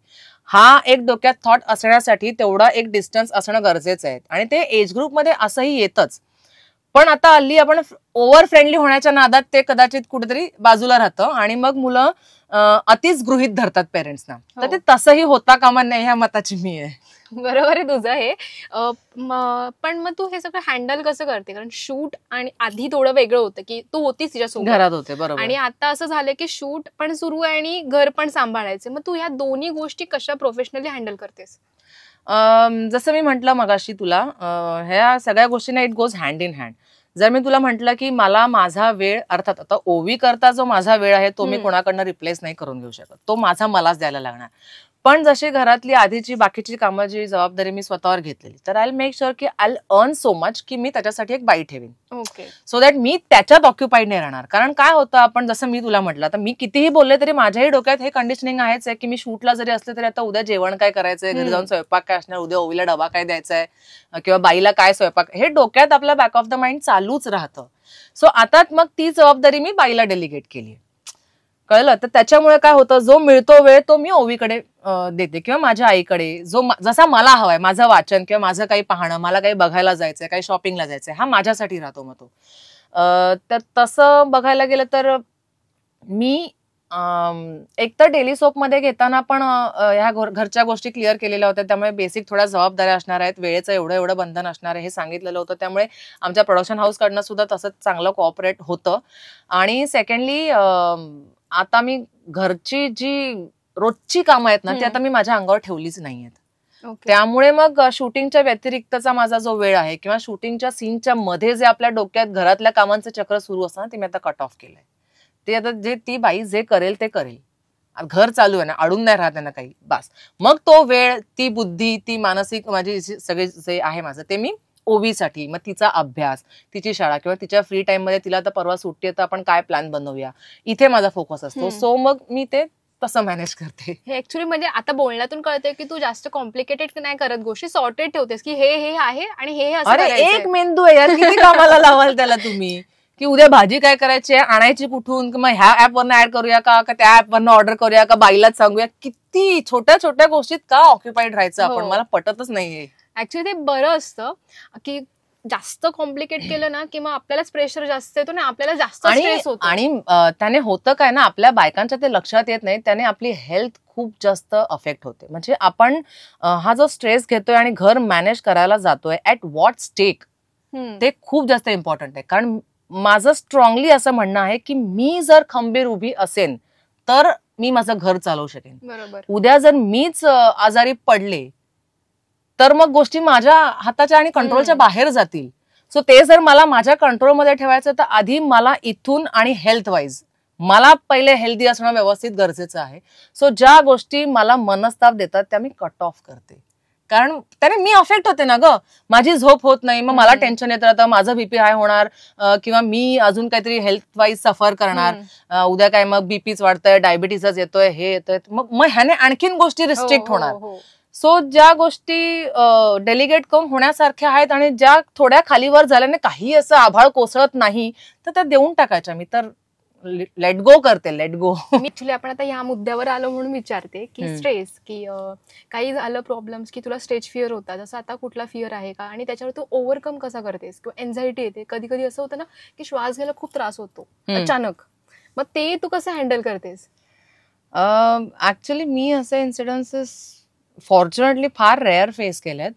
हा एक डोक्यात थॉट असण्यासाठी तेवढा एक डिस्टन्स असणं गरजेचं आहे. आणि ते एज ग्रुपमध्ये असंही येतच. पण आता हल्ली आपण ओव्हर फ्रेंडली होण्याच्या नादात ते कदाचित कुठेतरी बाजूला राहतं आणि मग मुलं अतिच गृहीत धरतात पेरेंट्सना. तर ते तसंही होता कामा नये ह्या मताची मी आहे. बरोबर आहे तुझं हे. पण मग तू हे सगळं हँडल कसं करते? कारण शूट आणि आधी थोडं वेगळं होतं, की तू होतीस तिच्यासोबत, घरात होते, बरोबर, आणि आता असं झालं की शूट पण सुरू आहे आणि घर पण सांभाळायचे. मग तू ह्या दोन्ही गोष्टी कशा प्रोफेशनली हँडल करतेस? जसं मी म्हटलं मगाशी तुला, ह्या सगळ्या गोष्टींना it goes hand in hand. जर मी तुला म्हटलं की मला माझा वेळ, अर्थात आता ओवी करता जो माझा वेळ आहे तो मी कोणाकडनं रिप्लेस नाही करून घेऊ शकत, तो माझा मलाच द्यायला लागणार. पण जशी घरातली आधीची बाकीची कामं जी जबाबदारी मी स्वतःवर घेतलेली, तर आय मेक शुअर की आय अर्न सो मच की मी त्याच्यासाठी एक बाई ठेवीन, ओके, सो दॅट मी त्याच्यात ऑक्युपाईड नाही राहणार. कारण काय होतं, आपण जसं मी तुला म्हटलं, आता मी कितीही बोलले तरी माझ्याही डोक्यात हे कंडिशनिंग आहेच आहे की मी शूटला जरी असले तरी आता उद्या जेवण काय करायचंय, घरी जाऊन स्वयंपाक काय असणार, उद्या ओवीला डबा काय द्यायचा आहे किंवा बाईला काय स्वयंपाक, हे डोक्यात आपल्या बॅक ऑफ द माइंड चालूच राहतं. सो आता मग ती जबाबदारी मी बाईला डेलिगेट केली, कळलं. तर त्याच्यामुळे काय होतं, जो मिळतो वेळ तो मी ओवीकडे देते किंवा माझ्या आईकडे, जो जसा मला हवाय, माझं वाचन किंवा माझं काही पाहणं, मला काही बघायला जायचंय, काही शॉपिंगला जायचंय, हा माझ्यासाठी राहतो मग तो. तर तसं बघायला गेलं तर मी एकतर डेली सोपमध्ये घेताना पण ह्या घरच्या गोष्टी क्लिअर केलेल्या होत्या, त्यामुळे बेसिक थोड्या जबाबदाऱ्या असणार आहेत, वेळेचं एवढं बंधन असणार आहे हे सांगितलेलं होतं. त्यामुळे आमच्या प्रोडक्शन हाऊसकडनं सुद्धा तसंच चांगलं कोऑपरेट होतं. आणि सेकंडली आता मी घरची जी रोजची कामं आहेत ना ती आता मी माझ्या अंगावर ठेवलीच नाहीयेत. त्यामुळे मग शूटिंगच्या व्यतिरिक्तचा माझा जो वेळ आहे किंवा शूटिंगच्या सीनच्या मध्ये जे आपल्या डोक्यात घरातल्या कामांचं चक्र सुरू असतं ना, ते मी आता कट ऑफ केलंय. ते आता ती बाई जे करेल ते करेल, घर चालू आहे ना, अडून नाही राहत ना काही, बस. मग तो वेळ, ती बुद्धी, ती मानसिक माझी सगळे जे आहे माझं, ते मी ओवीसाठी, मग तिचा अभ्यास, तिची शाळा किंवा तिच्या फ्री टाइम मध्ये तिला आता परवा सुट्टी आहे तर आपण काय प्लॅन बनवूया, इथे माझा फोकस असतो. सो मग मी ते तसं मॅनेज करते. हे ऍक्च्युअली म्हणजे आता बोलण्यातून कळतंय की तू जास्त कॉम्प्लिकेटेड नाही करत गोष्टी, सॉर्टेड ठेवतेस की हे आहे आणि हे असं. अरे एक मेंदू आहे यार, किती कामाला लावाल त्याला तुम्ही, की उद्या भाजी काय करायची आहे, आणायची कुठून, मग ह्या ऍपवरनं ऍड करूया का त्या ऍपवरनं ऑर्डर करूया का, बाईलाच सांगूया, किती छोट्या छोट्या गोष्टीत का ऑक्युपाईड राहायचं आपण, मला पटतच नाहीये. ऍक्च्युली ते बरं असतं की जास्त कॉम्प्लिकेट केलं ना की मग आपल्यालाच प्रेशर जास्त येतो ना, आपल्याला जास्त स्ट्रेस होतो. आणि त्याने होतं काय ना, आपल्या बायकांच्या ते लक्षात येत नाही, त्याने आपली हेल्थ खूप जास्त अफेक्ट होते. म्हणजे आपण हा जो स्ट्रेस घेतोय आणि घर मॅनेज करायला जातोय ऍट व्हॉट स्टेक, ते खूप जास्त इम्पॉर्टंट आहे. कारण माझं स्ट्रॉंगली असं म्हणणं आहे की मी जर खंबीर उभी असेन तर मी माझं घर चालवू शकेन. बरोबर. उद्या जर मीच आजारी पडले तर मग गोष्टी माझ्या हाताच्या आणि कंट्रोलच्या बाहेर जातील. सो ते जर मला माझ्या कंट्रोलमध्ये ठेवायचं तर आधी मला इथून आणि हेल्थ वाईज मला पहिले हेल्दी असणं व्यवस्थित गरजेचं आहे. सो ज्या गोष्टी मला मनस्ताप देतात त्या मी कट ऑफ करते, कारण त्याने मी अफेक्ट होते ना ग. माझी झोप होत नाही, मग मला टेन्शन येतं, आता माझं बीपी हाय होणार किंवा मी अजून काहीतरी हेल्थ वाईज सफर करणार. उद्या काय मग बीपीच वाढतंय, डायबिटीसच येतोय, हे येतोय, मग ह्याने आणखीन गोष्टी रिस्ट्रिक्ट होणार. सो ज्या गोष्टी डेलिगेट करून होण्यासारख्या आहेत आणि ज्या थोड्या खालीवर झाल्याने काही असं आभाळ कोसळत नाही तर त्या देऊन टाकायच्या. मी तर लेट गो करते, लेट गो. मी ऍक्च्युली आपण आता ह्या मुद्द्यावर आलो म्हणून विचारते की स्ट्रेस, की काही झालं प्रॉब्लेम्स की तुला स्टेज फिअर होता, जसं आता कुठला फिअर आहे का आणि त्याच्यावर तू ओव्हरकम कसा करतेस, किंवा एन्झायटी येते, कधी कधी असं होतं ना की श्वास घ्यायला खूप त्रास होतो अचानक, मग ते तू कसं हँडल करतेस? ऍक्च्युली मी असे इन्सिडेन्सेस फॉर्च्युनेटली फार रेअर फेस केलेत.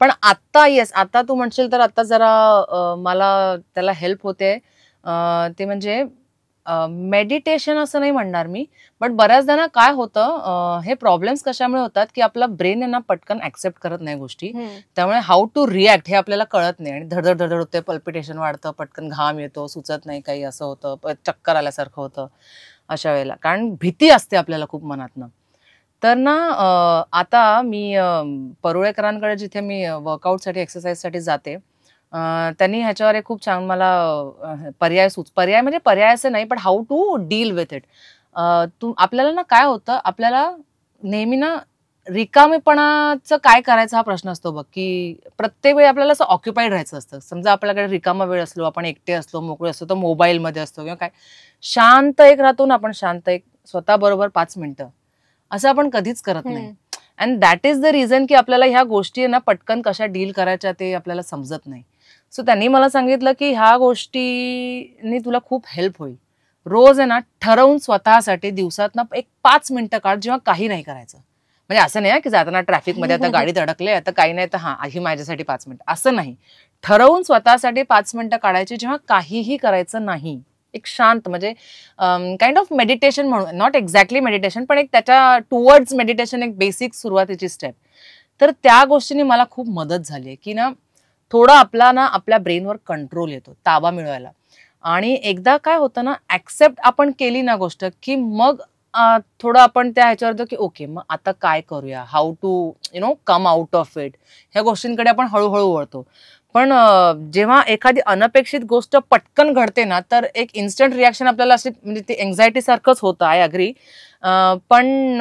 पण आता येस, आता तू म्हणशील तर आता जरा मला त्याला हेल्प होते. ते म्हणजे मेडिटेशन असं नाही म्हणणार मी, बट बऱ्याचदा ना काय होतं, हे प्रॉब्लेम्स कशामुळे होतात की आपला ब्रेन आहे ना पटकन ऍक्सेप्ट करत नाही गोष्टी. त्यामुळे हाऊ टू रिॲक्ट हे आपल्याला कळत नाही आणि धडधड धडधड होते, पल्पिटेशन वाढतं, पटकन घाम येतो, सुचत नाही काही, असं होतं, चक्कर आल्यासारखं होतं अशा वेळेला, कारण भीती असते आपल्याला खूप मनातनं. तर ना आता मी परुळेकरांकडे जिथे मी वर्कआउटसाठी एक्सरसाइजसाठी जाते, त्यांनी ह्याच्यावर एक खूप छान मला पर्याय म्हणजे पर्याय असं नाही, पण how to deal with it. आपल्याला ना काय होतं, आपल्याला नेहमी ना रिकामेपणाचं काय करायचं हा प्रश्न असतो बघ, की प्रत्येक वेळी आपल्याला असं ऑक्युपाईड राहायचं असतं. समजा आपल्याकडे रिकामा वेळ असलो, आपण एकटे असलो, मोकळे असलो, तर मोबाईलमध्ये असतो किंवा काय, शांत एक राहतो ना आपण, शांत एक स्वतःबरोबर 5 मिनिटं, असं आपण कधीच करत नाही. And that is the reason की आपल्याला ह्या गोष्टी ना पटकन कशा डील करायच्या ते आपल्याला समजत नाही. सो त्यांनी मला सांगितलं की ह्या गोष्टींनी तुला खूप हेल्प होईल. रोज आहे ना ठरवून स्वतःसाठी दिवसात ना एक 5 मिनिटं काढ, जेव्हा काही नाही करायचं. म्हणजे असं नाही की जाताना ट्रॅफिकमध्ये आता गाडीत अडकले, आता काही नाही तर ही माझ्यासाठी 5 मिनिटं, असं नाही. ठरवून स्वतःसाठी 5 मिनिटं काढायची जेव्हा काहीही करायचं नाही. एक शांत, म्हणजे काइंड ऑफ मेडिटेशन म्हणून, नॉट एक्झॅक्टली मेडिटेशन, पण एक त्याच्या टुवर्ड्स मेडिटेशन, एक बेसिक सुरुवातीची स्टेप. तर त्या गोष्टीने मला खूप मदत झाली की ना थोडं आपल्या ब्रेनवर कंट्रोल येतो, ताबा मिळवायला. आणि एकदा काय होतं ना, ऍक्सेप्ट आपण केली ना गोष्ट की मग थोडं आपण त्या ह्याच्यावर की ओके मग आता काय करूया, how to come out of it, ह्या गोष्टींकडे आपण हळूहळू वळतो. पण जेव्हा एखादी अनपेक्षित गोष्ट पटकन घडते ना, तर एक इन्स्टंट रिॲक्शन आपल्याला अशी, म्हणजे ते एन्झायटी सारखंच होतं, आय अग्री. पण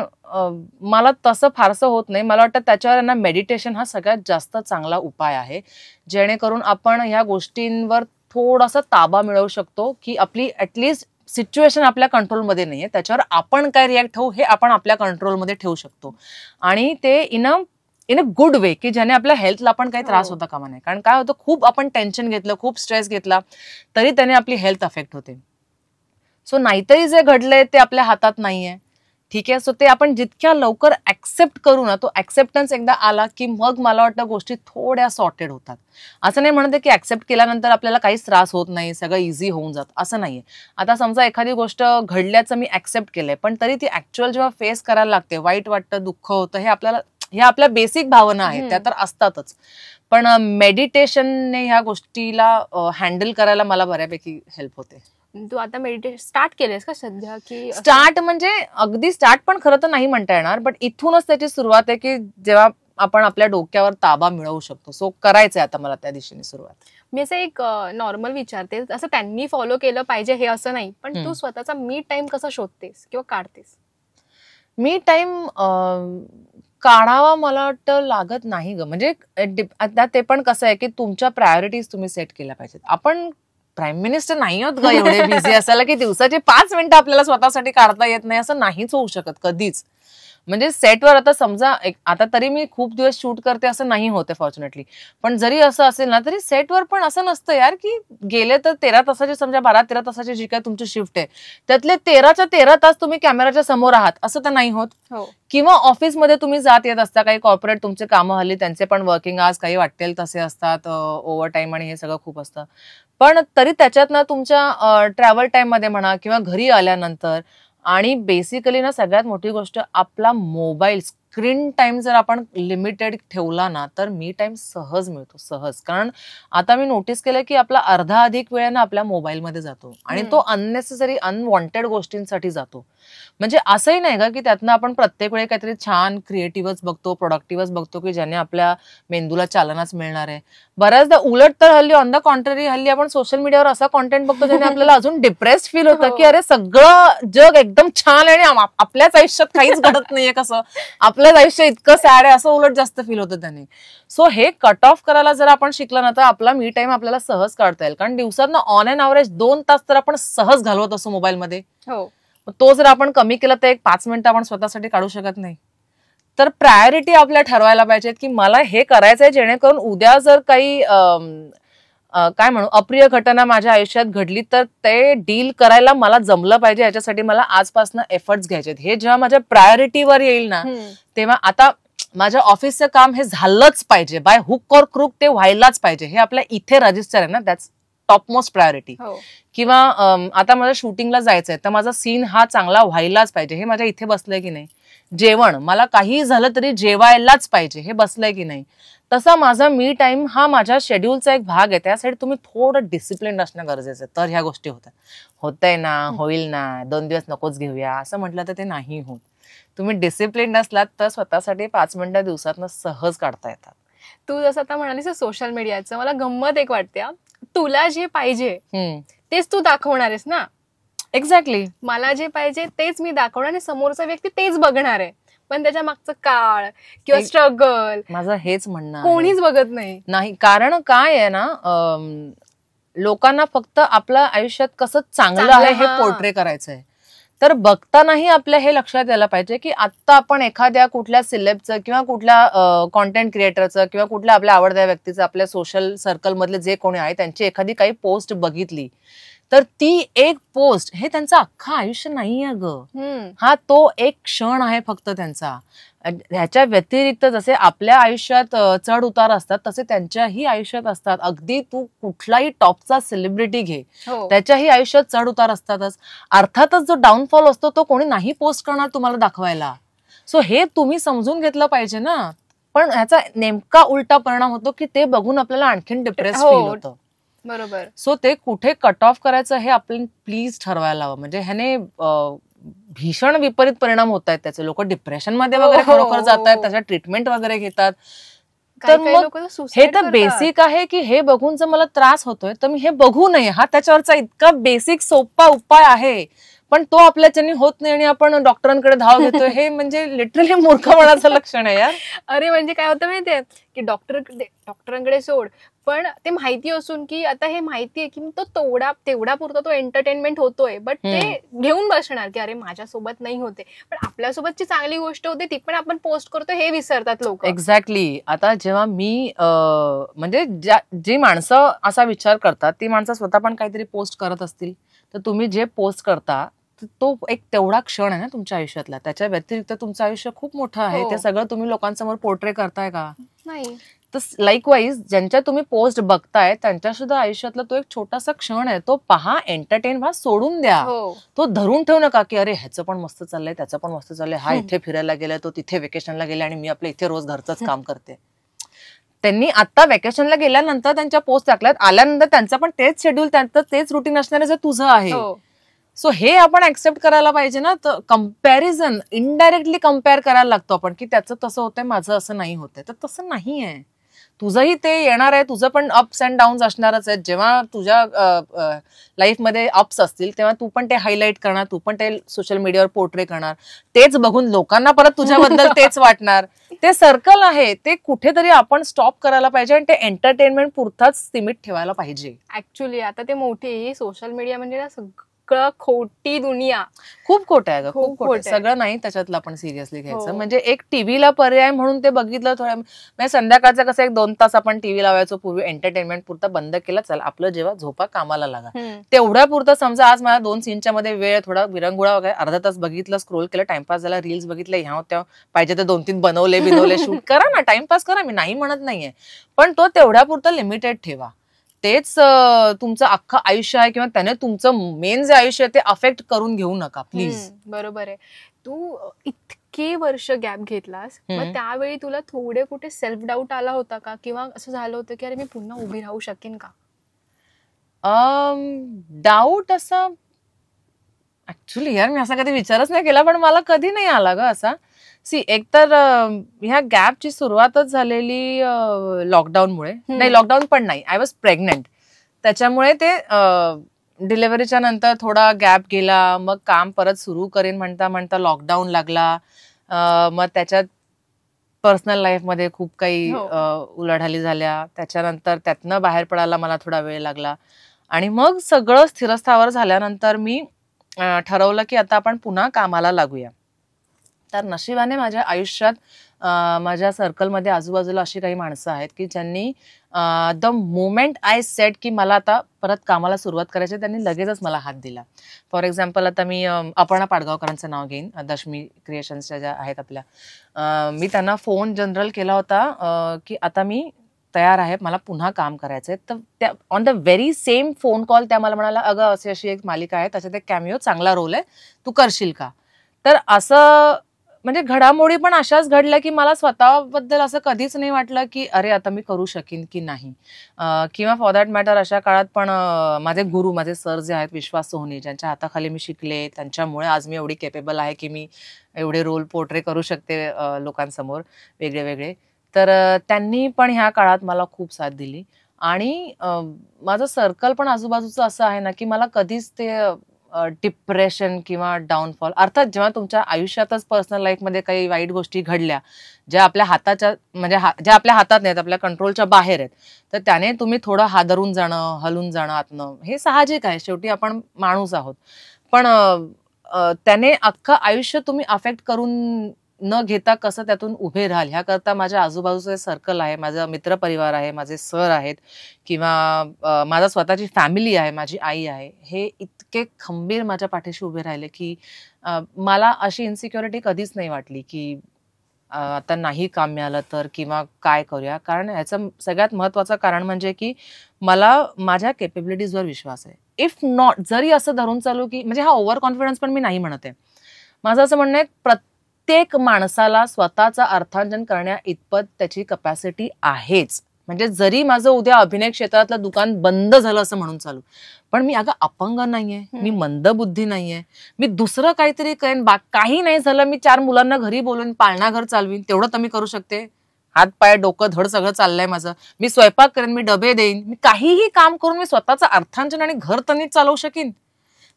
मला तसं फारसं होत नाही. मला वाटतं त्याच्यावर ना मेडिटेशन हा सगळ्यात जास्त चांगला उपाय आहे, जेणेकरून आपण ह्या गोष्टींवर थोडासा ताबा मिळवू शकतो की आपली ऍटलिस्ट सिच्युएशन आपल्या कंट्रोलमध्ये नाहीये, त्याच्यावर आपण काय रिॲक्ट होऊ हे आपण आपल्या कंट्रोलमध्ये ठेवू शकतो. आणि ते इन अ गुड वे, की ज्याने आपल्या हेल्थला पण काही त्रास होता कामा नाही. कारण काय होतं, खूप आपण टेन्शन घेतलं, खूप स्ट्रेस घेतला तरी त्याने आपली हेल्थ अफेक्ट होते. सो नाहीतरी जे घडलंय ते आपल्या हातात नाहीये, ठीक आहे. सो ते आपण जितक्या लवकर ऍक्सेप्ट करू ना, तो ऍक्सेप्टन्स एकदा आला की मग मला वाटतं गोष्टी थोड्या सॉर्टेड होतात. असं नाही म्हणते की ऍक्सेप्ट केल्यानंतर आपल्याला काहीच त्रास होत नाही, सगळं इझी होऊन जात, असं नाहीये. आता समजा एखादी गोष्ट घडल्याचं मी ऍक्सेप्ट केलंय, पण तरी ती ऍक्च्युअल जेव्हा फेस करायला लागते, वाईट वाटतं, दुःख होतं, ह्या आपल्या बेसिक भावना आहेत, त्या तर असतातच. पण मेडिटेशनने ह्या गोष्टीला हँडल करायला मला बऱ्यापैकी हेल्प होते. तू आता मेडिटेशन स्टार्ट केलेस का सध्या, की स्टार्ट म्हणजे अगदी स्टार्ट पण खरं तर नाही म्हणता येणार, बट इथूनच त्याची सुरुवात आहे की जेव्हा आपण आपल्या डोक्यावर ताबा मिळवू शकतो. सो करायचंय आता मला त्या दिशेने सुरुवात. मी असं एक नॉर्मल विचारते, असं त्यांनी फॉलो केलं पाहिजे हे असं नाही, पण तू स्वतःचा मी टाइम कसा शोधतेस किंवा काढतेस? मी टाइम काढावा मला वाटतं लागत नाही ग. म्हणजे आता ते पण कसं आहे की तुमच्या प्रायोरिटीज तुम्ही सेट केल्या पाहिजेत. आपण प्राईम मिनिस्टर नाही आहोत ग एवढे बिझी असायला की दिवसाचे 5 मिनिटं आपल्याला स्वतःसाठी काढता येत नाही, असं नाहीच होऊ शकत कधीच. म्हणजे सेटवर आता समजा आता तरी मी खूप दिवस शूट करते असं नाही होते फॉर्च्युनेटली, पण जरी असं असेल ना तरी सेटवर पण असं नसतं यार की गेले तर 13 तासाची समजा 12-13 तासाची जी काय तुमची शिफ्ट आहे त्यातले 13च्या 13 तास तुम्ही कॅमेराच्या समोर आहात असं तर नाही होत. किंवा ऑफिसमध्ये तुम्ही जात येत असता, काही कॉर्पोरेट तुमचे कामं हल्ली त्यांचे पण वर्किंग आवर्स काही वाटेल तसे असतात, ओव्हर टाईम आणि हे सगळं खूप असतं, पण तरी त्याच्यात ना तुमच्या ट्रॅव्हल टाइम मध्ये म्हणा किंवा घरी आल्यानंतर आणि बेसिकली ना सगळ्यात मोठी गोष्ट आपला मोबाईल स्क्रीन टाइम जर आपण लिमिटेड ठेवला ना तर मी टाइम सहज मिळतो, सहज. कारण आता मी नोटीस केलं की आपला अर्धा अधिक वेळ ना आपल्या मोबाईलमध्ये जातो आणि तो अननेसेसरी अनवॉन्टेड गोष्टींसाठी जातो. म्हणजे असंही नाही का की त्यातनं आपण प्रत्येक वेळी काहीतरी छान क्रिएटिव्हच बघतो, प्रोडक्टिव्हच बघतो की ज्याने आपल्या मेंदूला चालनाच मिळणार आहे. बऱ्याचदा उलट तर हल्ली ऑन द कॉन्ट्ररी हल्ली आपण सोशल मीडियावर असा कॉन्टेंट बघतो ज्याने आपल्याला अजून डिप्रेस्ड फील होतं की अरे सगळं जग एकदम छान आहे आणि आपल्याच आयुष्यात काहीच घडत नाहीये, कसं आपल्याच आयुष्य इतकं सॅड आहे असं उलट जास्त फील होतं त्याने. सो हे कट ऑफ करायला जर आपण शिकलं ना तर आपला मी टाइम आपल्याला सहज काढता येईल. कारण दिवसात ना ऑन अँड ॲव्हरेज 2 तास तर आपण सहज घालवत असतो मोबाईलमध्ये. तो जर आपण कमी केला तर एक 5 मिनिटं आपण स्वतःसाठी काढू शकत नाही. तर प्रायोरिटी आपल्या ठरवायला पाहिजेत की मला हे करायचंय जेणेकरून उद्या जर काही काय म्हणू अप्रिय घटना माझ्या आयुष्यात घडली तर ते डील करायला मला जमलं पाहिजे, याच्यासाठी मला आजपासून एफर्ट्स घ्यायचे. हे जेव्हा माझ्या प्रायोरिटीवर येईल ना तेव्हा आता माझ्या ऑफिसचं काम हे झालंच पाहिजे, बाय हुक और क्रूक ते व्हायलाच पाहिजे, हे आपल्या इथे रजिस्टर आहे ना, दॅट्स टॉपमोस्ट प्रायोरिटी. किंवा आता मला शूटिंगला जायचंय तर माझा सीन हा चांगला व्हायलाच पाहिजे, हे माझ्या इथे बसलंय की नाही. जेवण मला काही झालं तरी जेवायलाच पाहिजे, हे बसलंय की नाही. तसा माझा मी टाइम हा माझ्या शेड्यूलचा एक भाग आहे. त्यासाठी तुम्ही थोडं डिसिप्लिन असणं गरजेचं आहे, तर ह्या गोष्टी होतात. होतंय ना, होईल ना, 2 दिवस नकोच घेऊया असं म्हटलं तर ते नाही होत. तुम्ही डिसिप्लिन असलात तर स्वतःसाठी 5 मिनिटं दिवसातनं सहज काढता येतात. तू जसं आता म्हणालीस सोशल मीडियाचं, मला गंमत एक वाटते, तुला जे पाहिजे तेच तू दाखवणार आहेस ना. एक्झॅक्टली. मला जे पाहिजे तेच मी दाखवणार आणि समोरचा व्यक्ती तेच बघणार आहे, पण त्याच्या मागचं काळ किंवा स्ट्रगल माझं हेच म्हणणं कोणीच बघत नाही. कारण काय आहे ना, लोकांना फक्त आपलं आयुष्यात कसं चांगलं आहे हे पोर्ट्रे करायचंय. तर बघतानाही आपल्या हे लक्षात यायला पाहिजे की आता आपण एखाद्या कुठल्या सिलेबचं किंवा कुठल्या कॉन्टेंट क्रिएटरचं किंवा कुठल्या आपल्या आवडत्या व्यक्तीचं आपल्या सोशल सर्कल मधले जे कोणी आहे त्यांची एखादी काही पोस्ट बघितली तर ती एक पोस्ट हे त्यांचं अख्खं आयुष्य नाहीये ग. हा तो एक क्षण आहे फक्त त्यांचा. ह्याच्या व्यतिरिक्त जसे आपल्या आयुष्यात चढ उतार असतात तसे त्यांच्याही आयुष्यात असतात. अगदी तू कुठलाही टॉपचा सेलिब्रिटी घे, त्याच्याही आयुष्यात चढ उतार असतातच. अर्थातच जो डाऊनफॉल असतो तो कोणी नाही पोस्ट करणार तुम्हाला दाखवायला. सो हे तुम्ही समजून घेतलं पाहिजे ना. पण ह्याचा नेमका उलटा परिणाम होतो की ते बघून आपल्याला आणखीन डिप्रेस फील होतं. बरोबर. सो ते कुठे कट ऑफ करायचं हे आपण प्लीज ठरवायला हवं. म्हणजे ह्याने भीषण विपरीत परिणाम होत आहेत त्याचे. लोक डिप्रेशन मध्ये वगैरे खरोखर जात आहेत, त्याच्या ट्रीटमेंट वगैरे घेतात. तर मग हे तर बेसिक आहे की हे बघून जर मला त्रास होतोय तर मी हे बघू नये, हा त्याच्यावरचा इतका बेसिक सोपा उपाय आहे. पण तो आपल्याच्यानी होत नाही आणि आपण डॉक्टरांकडे धाव घेतोय, हे म्हणजे लिटरली मूर्खपणाचं लक्षण आहे यार. अरे म्हणजे काय होतं माहितीये की डॉक्टरांकडे सोड, पण ते माहिती असून की आता हे माहिती आहे की तो तेवढा पुरता तो एंटरटेनमेंट होतोय, बट ते घेऊन बसणार की अरे माझ्यासोबत नाही होते, पण आपल्यासोबतची चांगली गोष्ट होते ती पण आपण पोस्ट करतो हे विसरतात लोक. एक्झॅक्टली. आता जेव्हा मी म्हणजे जी माणसं असा विचार करतात ती माणसं स्वतः पण काहीतरी पोस्ट करत असतील तर तुम्ही जे पोस्ट करता तो एक तेवढा क्षण आहे ना तुमच्या आयुष्यातला. त्याच्या व्यतिरिक्त तुमचं आयुष्य खूप मोठं आहे. ते सगळं तुम्ही लोकांसमोर पोर्ट्रे करताय का? नाही. तर लाईकवाईज ज्यांच्या तुम्ही पोस्ट बघताय त्यांच्या सुद्धा आयुष्यातला तो एक छोटासा क्षण आहे, तो पहा, एंटरटेन व्हा, सोडून द्या. तो धरून ठेवू नका की अरे ह्याचं पण मस्त चाललंय, त्याचं पण मस्त चाललंय, हा इथे फिरायला गेलाय, तो तिथे वेकेशनला गेलाय आणि मी आपल्या इथे रोज घरचंच काम करते. त्यांनी आता वेकेशनला गेल्यानंतर त्यांच्या पोस्ट टाकल्यात, आल्यानंतर त्यांचं पण तेच शेड्यूल, त्यांचं तेच रुटीन असणार जे तुझं आहे. सो हे आपण ऍक्सेप्ट करायला पाहिजे ना. तर कम्पॅरिझन इनडायरेक्टली कम्पेअर करायला लागतो आपण की त्याचं तसं होतंय, माझं असं नाही होतंय. तर तसं नाही आहे. तुझंही ते येणार आहे, तुझं पण अप्स अँड डाऊन्स असणारच आहेत. जेव्हा तुझ्या लाईफमध्ये अप्स असतील तेव्हा तू पण ते हायलाईट करणार, तू पण ते सोशल मीडियावर पोर्ट्रे करणार. तेच बघून लोकांना परत तुझ्याबद्दल तेच वाटणार. ते सर्कल आहे, ते कुठेतरी आपण स्टॉप करायला पाहिजे आणि ते एंटरटेनमेंट पुरताच सीमित ठेवायला पाहिजे. ऍक्च्युली आता ते मोठी सोशल मीडिया म्हणजे ना सगळं खोटी दुनिया. खूप खोटं आहे ग, खूप खूप खोटं खोटं आहे. सगळं नाही त्याच्यातलं आपण सिरियसली घ्यायचं. हो. म्हणजे एक टीव्हीला पर्याय म्हणून ते बघितलं थोडं, म्हणजे संध्याकाळचं कसं 1-2 तास आपण टीव्ही लावायचो पूर्वी, एंटरटेनमेंट पुरता बंद केला, चल आपलं जेव्हा झोपा कामाला लागा, तेवढ्या पुरतं. समजा आज मला 2 सीनच्या मध्ये वेळ थोडा विरंगुळा वगैरे अर्धा तास बघितलं, स्क्रोल केलं, टाइमपास झाला, रील्स बघितले, ह्या त्या पाहिजे तर 2-3 बनवले शूट करा ना, टाइमपास करा, मी नाही म्हणत नाहीये, पण तो तेवढ्या पुरतं लिमिटेड ठेवा. तेच तुमचं अख्खं आयुष्य आहे किंवा त्याने तुमचं मेन जे आयुष्य आहे ते अफेक्ट करून घेऊ नका प्लीज. बरोबर आहे. तू इतके वर्ष गॅप घेतलास, मग त्यावेळी तुला थोडे कुठे सेल्फ डाऊट आला होता का, किंवा असं झालं होतं की अरे मी पुन्हा उभी राहू शकेन का? डाऊट असं ऍक्च्युली यार मी असा कधी विचारच नाही केला, पण मला कधी नाही आला ग असा. एकतर ह्या गॅपची सुरुवातच झालेली लॉकडाऊनमुळे. नाही, लॉकडाऊन पण नाही, आय वॉज प्रेग्नेंट, त्याच्यामुळे ते डिलिव्हरीच्या नंतर थोडा गॅप गेला. मग काम परत सुरू करेन म्हणता म्हणता लॉकडाऊन लागला. मग त्याच्यात पर्सनल लाईफमध्ये खूप काही उलाढाली झाल्या. त्याच्यानंतर त्यातनं बाहेर पडायला मला थोडा वेळ लागला. आणि मग सगळं स्थिरस्थावर झाल्यानंतर मी ठरवलं की आता आपण पुन्हा कामाला लागूया. तर नशिबाने माझ्या आयुष्यात माझ्या सर्कलमध्ये आजूबाजूला अशी काही माणसं आहेत की ज्यांनी द मोमेंट आय सेट की मला आता परत कामाला सुरुवात करायची, त्यांनी लगेचच मला हात दिला. फॉर एक्झाम्पल आता मी अपर्णा पाडगावकरांचं नाव घेईन, दशमी क्रिएशन्सच्या ज्या आहेत आपल्या, मी त्यांना फोन जनरल केला होता की आता मी तयार आहे, मला पुन्हा काम करायचंय. तर त्या on the very same phone call त्या मला म्हणाला, अगं अशी अशी एक मालिका आहे, त्याच्यात एक कॅमिओ चांगला रोल आहे, तू करशील का? तर असं म्हणजे घडामोडी पण अशाच घडल्या की मला स्वतःबद्दल असं कधीच नाही वाटलं की अरे आता मी करू शकीन की नाही. किंवा फॉर दॅट मॅटर अशा काळात पण माझे गुरु, माझे सर जे आहेत विश्वास सोहनी, ज्यांच्या हाताखाली मी शिकले, त्यांच्यामुळे आज मी एवढी केपेबल आहे की मी एवढे रोल पोर्ट्रे करू शकते लोकांसमोर वेगळे वेगळे. तर त्यांनी पण ह्या काळात मला खूप साथ दिली. आणि माझं सर्कल पण आजूबाजूचं असं आहे ना की मला कधीच ते डिप्रेशन किंवा डाऊनफॉल, अर्थात जेव्हा तुमच्या आयुष्यातच पर्सनल लाईफमध्ये काही वाईट गोष्टी घडल्या ज्या आपल्या हाताच्या म्हणजे ज्या आपल्या हातात नाहीत, आपल्या कंट्रोलच्या बाहेर आहेत, तर त्याने तुम्ही थोडं हादरून जाणं, हलून जाणं आतनं, हे साहजिक आहे, शेवटी आपण माणूस आहोत. पण त्याने अख्खं आयुष्य तुम्ही अफेक्ट करून न घेता कसं त्यातून उभे राहाल, ह्याकरता माझ्या आजूबाजूचे सर्कल आहे, माझा मित्रपरिवार आहे, माझे सर आहेत, किंवा माझा स्वतःची फॅमिली आहे, माझी आई आहे, हे इतके खंबीर माझ्या पाठीशी उभे राहिले की मला अशी इन्सिक्युरिटी कधीच नाही वाटली की आता नाही काम मिळालं तर किंवा काय करूया. कारण ह्याचं सगळ्यात महत्वाचं कारण म्हणजे की मला माझ्या केपेबिलिटीजवर विश्वास आहे. इफ नॉट, जरी असं धरून चालू की म्हणजे हा ओव्हर कॉन्फिडन्स पण मी नाही म्हणत आहे, माझं असं म्हणणं आहे प्रत्येक माणसाला स्वतःचा अर्थार्जन करण्या इतपत त्याची कपॅसिटी आहेच. म्हणजे जरी माझं उद्या अभिनय क्षेत्रातलं दुकान बंद झालं असं म्हणून चालू, पण मी अगं अपंग नाहीये, मी मंदबुद्धी नाहीये, मी दुसरं काहीतरी करेन, काही नाही झालं मी 4 मुलांना घरी बोलून पाळणा घर चालवीन, तेवढं तर मी करू शकते. हात पाय डोकं धड सगळं चाललंय माझं, मी स्वयंपाक करेन, मी डबे देईन, मी काहीही काम करून मी स्वतःचं अर्थार्जन आणि घर तर नीट चालवू शकीन.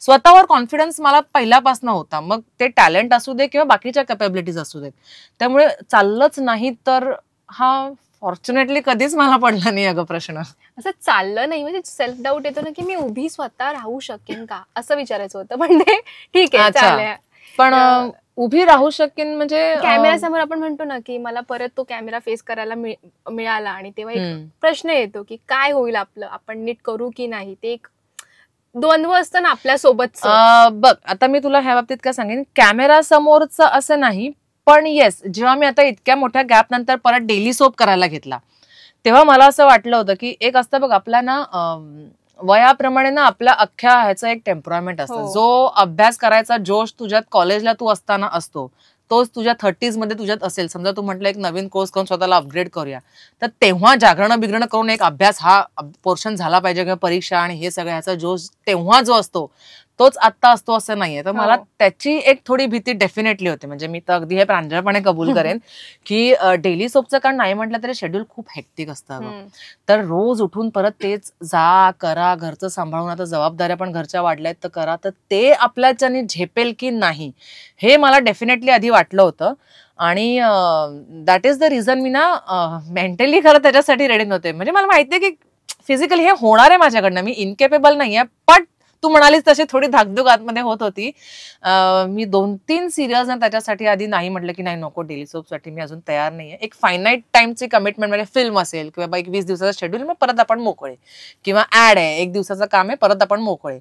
स्वतःवर कॉन्फिडन्स मला पहिल्यापासून होता, मग ते टॅलेंट असू दे किंवा बाकीच्या कॅपॅबिलिटीज असू देत. त्यामुळे चाललंच नाही तर हा फॉर्च्युनेटली कधीच मला पडला नाही अगं प्रश्न. असं चाललं नाही म्हणजे सेल्फ डाऊट येतो ना की मी उभी स्वतः राहू शकेन का, असं विचारायचं होतं. पण ते ठीक आहे, चालेल. पण उभी राहू शकेन म्हणजे कॅमेऱ्यासमोर आपण म्हणतो ना की मला परत तो कॅमेरा फेस करायला मिळाला आणि तेव्हा एक प्रश्न येतो की काय होईल आपलं, आपण नीट करू की नाही, ते एक द्वंद्व असतं ना आपल्यासोबत. बघ आता मी तुला ह्या बाबतीत काय सांगेन, कॅमेरा समोरचं असं नाही, पण येस, जेव्हा मी आता इतक्या मोठ्या गॅप नंतर परत डेली सोप करायला घेतला तेव्हा मला असं वाटलं होतं की एक असतं बघ आपल्या ना वयाप्रमाणे ना आपल्या अख्ख्या ह्याचं एक टेम्परामेंट असतं. जो अभ्यास करायचा जोश तुझ्यात कॉलेजला तू असताना असतो तोच तुझ्या 30s मध्ये तुझ्यात असेल. समजा तू म्हटलं एक नवीन कोर्स करून स्वतःला अपग्रेड करूया, तर तेव्हा जागरणं बिगरणं करून एक अभ्यास हा पोर्शन झाला पाहिजे किंवा परीक्षा आणि हे सगळं ह्याचा जोश तेव्हा जो असतो तोच आत्ता असतो असं नाहीये. तर मला त्याची एक थोडी भीती डेफिनेटली होते. म्हणजे मी तर अगदी हे प्रांजळपणे कबूल करेन की डेली सोपचं कारण नाही म्हटलं तरी शेड्यूल खूप हेक्टिक असतं. तर रोज उठून परत तेच जा करा, घरचं सांभाळून आता जबाबदाऱ्या पण घरच्या वाढल्यात तर करा, तर ते आपल्याच्याने झेपेल की नाही हे मला डेफिनेटली आधी वाटलं होतं. आणि दॅट इज द रिझन मी ना मेंटली खरं त्याच्यासाठी रेडी नव्हते. म्हणजे मला माहितीये की फिजिकली हे होणार आहे माझ्याकडनं, मी इनकेपेबल नाहीये, पण तू म्हणालीस तशी थोडी धाकधूक आतमध्ये होत होती. मी 2-3 सिरियल्स ना त्याच्यासाठी आधी नाही म्हटलं की नाही नको, डेली सोपसाठी मी अजून तयार नाहीये. एक फायनाईट टाइमची कमिटमेंट, म्हणजे फिल्म असेल किंवा एक 20 दिवसाचा शेड्यूल, मग परत आपण मोकळे, किंवा ऍड आहे 1 दिवसाचं काम आहे, परत आपण मोकळे,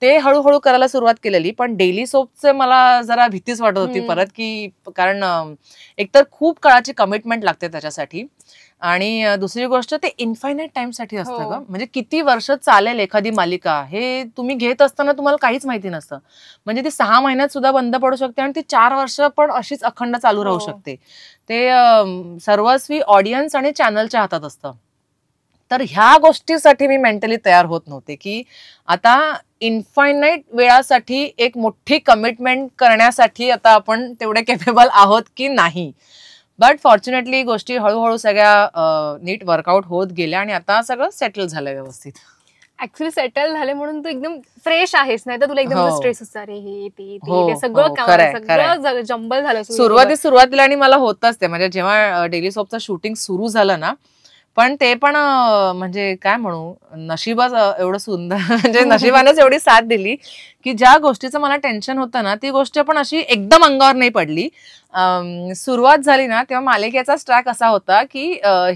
ते हळूहळू करायला सुरुवात केलेली. पण डेली सोपचं मला जरा भीतीच वाटत होती परत, की कारण एकतर खूप काळाची कमिटमेंट लागते त्याच्यासाठी, आणि दुसरी गोष्ट ते इन्फायनाईट टाइमसाठी असतं ग. म्हणजे किती वर्ष चालेल एखादी मालिका हे तुम्ही घेत असताना तुम्हाला काहीच माहिती नसतं. म्हणजे ती 6 महिन्यात सुद्धा बंद पडू शकते आणि ती 4 वर्ष पण अशीच अखंड चालू राहू शकते. ते सर्वस्वी ऑडियन्स आणि चॅनलच्या हातात असतं. तर ह्या गोष्टीसाठी मी मेंटली तयार होत नव्हते, की आता इन्फायनाईट वेळासाठी एक मोठी कमिटमेंट करण्यासाठी आता आपण तेवढे केपेबल आहोत की नाही. बट फॉर्च्युनेटली गोष्टी हळूहळू सगळ्या नीट वर्कआउट होत गेल्या आणि आता सगळं सेटल झालं व्यवस्थित. ऍक्च्युली सेटल झाले म्हणून तू एकदम फ्रेश आहेस, नाही तर तुला एकदम स्ट्रेस असतं, अरे हे ते सगळं जंबल झालं सुरुवातीला. आणि मला होतच ते, म्हणजे जेव्हा डेली सोपचं शूटिंग सुरू झालं ना, पण ते पण म्हणजे काय म्हणू, नशीबच एवढं सुंदर, म्हणजे नशिबानेच एवढी साथ दिली की ज्या गोष्टीचं मला टेन्शन होतं ना, ती गोष्ट पण अशी एकदम अंगावर नाही पडली. सुरुवात झाली ना तेव्हा मालिकेचाच ट्रॅक असा होता की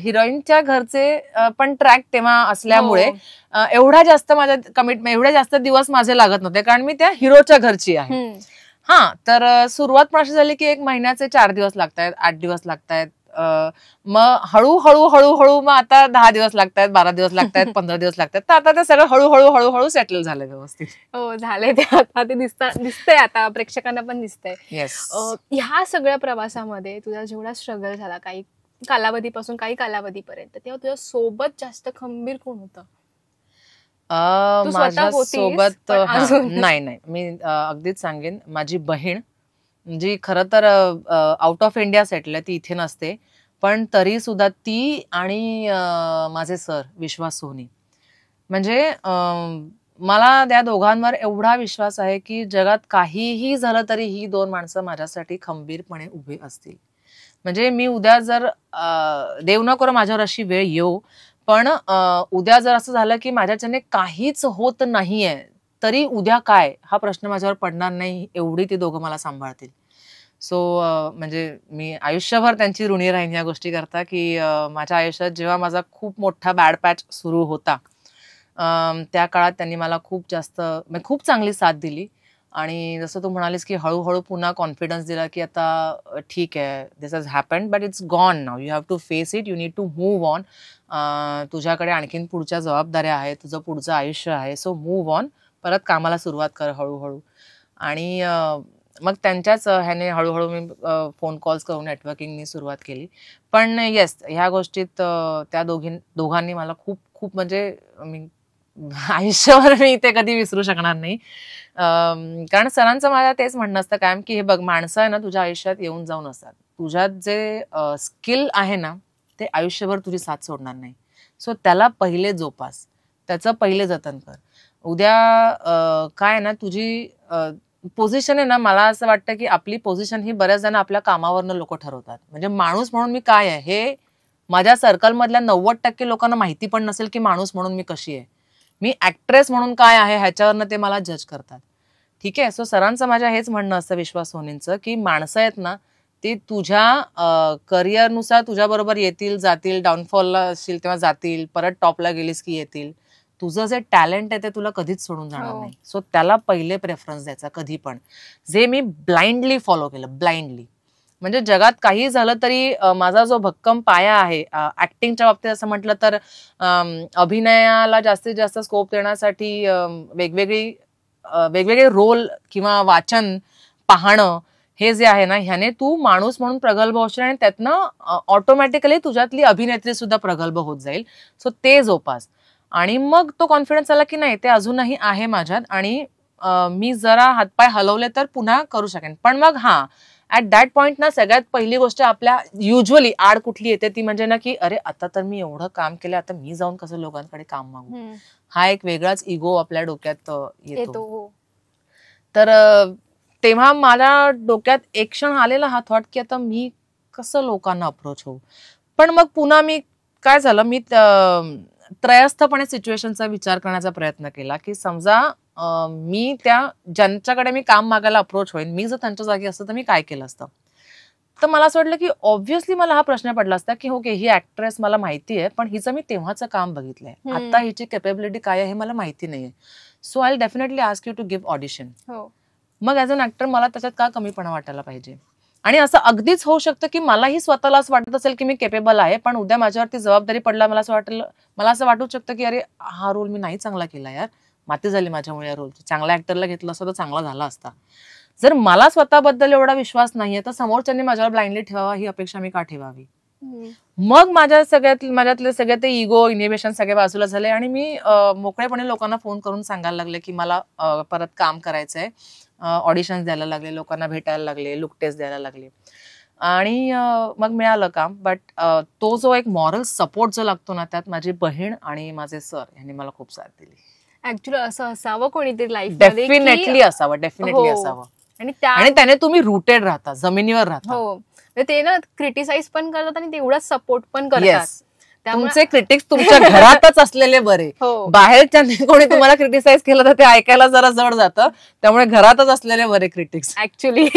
हिरोईनच्या घरचे पण ट्रॅक तेव्हा असल्यामुळे एवढा जास्त माझ्या कमिटमेंट, एवढ्या जास्त दिवस माझे लागत नव्हते, कारण मी त्या हिरोच्या घरची आहे. हा, तर सुरुवात पण अशी झाली की 1 महिन्याचे 4 दिवस लागतायत, 8 दिवस लागतायत, मग हळूहळू मग आता 10 दिवस लागतायत, 12 दिवस लागतायत, 15 दिवस लागतात. तर आता ते सगळं हळूहळू सेटल झालं व्यवस्थित. हो, झालंय ते. आता ते दिसतंय, आता प्रेक्षकांना पण दिसतंय. ह्या सगळ्या प्रवासामध्ये तुझा जेवढा स्ट्रगल झाला, काही कालावधीपासून काही कालावधीपर्यंत, तेव्हा तुझ्या सोबत जास्त खंबीर कोण होतं? माझ्यासोबत नाही, मी अगदीच सांगेन, माझी बहीण, जी खरं तर आउट ऑफ इंडिया सेटल आहे, ती इथे नसते, पण तरी सुद्धा ती आणि माझे सर विश्वास सोनी, म्हणजे मला त्या दोघांवर एवढा विश्वास आहे की जगात काहीही झालं तरी ही 2 माणसं माझ्यासाठी खंबीरपणे उभे असतील. म्हणजे मी उद्या जर देव न करो माझ्यावर अशी वेळ येऊ, पण उद्या जर असं झालं की माझ्याच्याने काहीच होत नाहीये, तरी उद्या काय हा प्रश्न माझ्यावर पडणार नाही, एवढी ती दोघं मला सांभाळतील. सो म्हणजे मी आयुष्यभर त्यांची ऋणी राहीन या गोष्टी करता, की माझ्या आयुष्यात जेव्हा माझा खूप मोठा बॅड पॅच सुरू होता, त्या काळात त्यांनी मला खूप चांगली साथ दिली. आणि जसं तू म्हणालीस की हळूहळू पुन्हा कॉन्फिडन्स दिला की आता ठीक आहे, this has happened but it's gone now, you have to face it, you need to move on. तुझ्याकडे आणखीन पुढच्या जबाबदाऱ्या आहेत, तुझं पुढचं आयुष्य आहे, सो मूव्ह ऑन, परत कामाला सुरुवात कर हळूहळू. आणि मग त्यांच्याच ह्याने हळूहळू मी फोन कॉल्स करून नेटवर्किंगनी सुरुवात केली. पण येस, ह्या गोष्टीत त्या दोघांनी मला खूप खूप, म्हणजे मी आयुष्यावर मी ते कधी विसरू शकणार नाही. कारण सरांचं मला तेच म्हणणं असतं कायम की हे बघ, माणसं आहे ना तुझ्या आयुष्यात येऊन जाऊन असतात, तुझ्यात जे स्किल आहे ना ते आयुष्यभर तुझी साथ सोडणार नाही. सो त्याला पहिले जोपास, त्याचं पहिले जतन कर. उद्या काय ना तुझी पोझिशन आहे ना, मला असं वाटतं की आपली पोझिशन ही बऱ्याच जण आपल्या कामावरनं लोक ठरवतात. म्हणजे माणूस म्हणून मी काय आहे हे माझ्या सर्कलमधल्या 90% लोकांना माहिती पण नसेल की माणूस म्हणून मी कशी आहे. मी ऍक्ट्रेस म्हणून काय आहे ह्याच्यावरनं ते मला जज करतात. ठीक आहे. सो सरांचं माझ्या हेच म्हणणं असतं विश्वास सोनींचं की माणसं आहेत ना ती तुझ्या करिअरनुसार तुझ्याबरोबर येतील जातील, डाऊनफॉलला असशील तेव्हा जातील, परत टॉपला गेलीस की येतील. तुझं जे टॅलेंट आहे ते तुला कधीच सोडून जाणार नाही. सो त्याला पहिले प्रेफरन्स द्यायचा कधी पण. जे मी ब्लाइंडली फॉलो केलं, ब्लाइंडली. म्हणजे जगात काही झालं तरी माझा जो भक्कम पाया आहे ऍक्टिंगच्या बाबतीत असं म्हटलं तर अभिनयाला जास्तीत जास्त स्कोप देण्यासाठी वेगवेगळे रोल किंवा वाचन पाहणं हे जे आहे ना, ह्याने तू माणूस म्हणून प्रगल्भ होशील आणि त्यातनं ऑटोमॅटिकली तुझ्यातली अभिनेत्री सुद्धा प्रगल्भ होत जाईल. सो ते जोपास. आणि मग तो कॉन्फिडन्स आला की नाही ते अजूनही आहे माझ्यात आणि मी जरा हातपाय हलवले तर पुन्हा करू शकेन. पण मग ऍट दॅट पॉइंट ना सगळ्यात पहिली गोष्ट आपल्या युजली आड कुठली येते ती म्हणजे ना की अरे आता तर मी एवढं काम केलं, आता मी जाऊन कसं लोकांकडे काम मागू. हा एक वेगळाच इगो आपल्या डोक्यात येतो. तर तेव्हा माझ्या डोक्यात एक क्षण आलेला हा थॉट की आता मी कसं लोकांना अप्रोच होऊ. पण मग पुन्हा मी काय झालं, मी त्रयस्थपणे सिच्युएशनचा विचार करण्याचा प्रयत्न केला की समजा मी त्या ज्यांच्याकडे मी काम मागायला अप्रोच होईन, मी जर त्यांच्या जागी असतं तर मी काय केलं असतं. तर मला असं वाटलं की ऑब्व्हियसली मला हा प्रश्न पडला असता की ओके, ही ऍक्ट्रेस मला माहिती आहे, पण हिचं मी तेव्हाचं काम बघितलंय, आता हिची कॅपेबिलिटी काय आहे हे मला माहिती नाहीये. So I definitely ask you to give audition. मग ऍज अन ऍक्टर मला त्याच्यात का कमीपणा वाटायला पाहिजे. आणि असं अगदीच होऊ शकतं की मलाही स्वतःला असं वाटत असेल की मी केपेबल आहे, पण उद्या माझ्यावरती जबाबदारी पडला, मला असं वाटू शकतं की अरे हा रोल मी नाही चांगला केला यार, माती झाली माझ्यामुळे या रोलची, चांगल्या ऍक्टरला घेतलं असतं तर चांगला झाला असता. जर मला स्वतःबद्दल एवढा विश्वास नाहीये तर समोरच्यांनी माझ्यावर ब्लाइंडली ठेवावा ही अपेक्षा मी का ठेवावी. मग माझ्यातले सगळे ते इगो इनिबिशन सगळे बाजूला झाले आणि मी मोकळेपणे लोकांना फोन करून सांगायला लागले की मला परत काम करायचंय. ऑडिशन्स द्यायला लागले, लोकांना भेटायला लागले, लुक टेस्ट द्यायला लागले आणि मग मिळालं काम. बट तो जो एक मॉरल सपोर्ट जो लागतो ना, त्यात माझी बहीण आणि माझे सर यांनी मला खूप साथ दिली. ऍक्च्युअली असं असावं कोणीतरी लाईफ डेफिनेटली असावं. आणि त्याने तुम्ही रुटेड राहता, जमिनीवर राहता. हो, ते ना क्रिटिसाइज पण करतात आणि तेवढाच सपोर्ट पण करतात. तुमचे क्रिटिक्स तुमच्या घरातच असलेले बरे. बाहेरच्या कोणी तुम्हाला क्रिटिसाइज केलं तर ते ऐकायला जरा जड जातं, त्यामुळे घरातच असलेले बरे क्रिटिक्स. ऍक्च्युली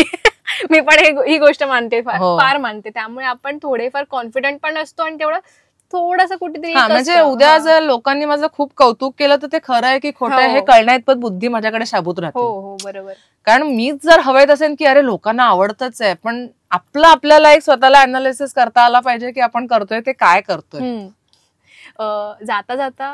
मी पण ही गोष्ट मानते, फार मानते. त्यामुळे आपण थोडेफार कॉन्फिडंट पण असतो आणि तेवढं थोडंसं कुठेतरी म्हणजे उद्या जर लोकांनी माझं खूप कौतुक केलं तर ते खरं आहे की खोटं आहे हे कळण्याइतपत बुद्धी माझ्याकडे शाबूत राहते. हो बरोबर. कारण मीच जर हवेत असेल की अरे लोकांना आवडतच आहे, पण आपल्याला एक स्वतःला अनालिसिस करता आला पाहिजे की आपण करतोय ते काय करतोय. जाता जाता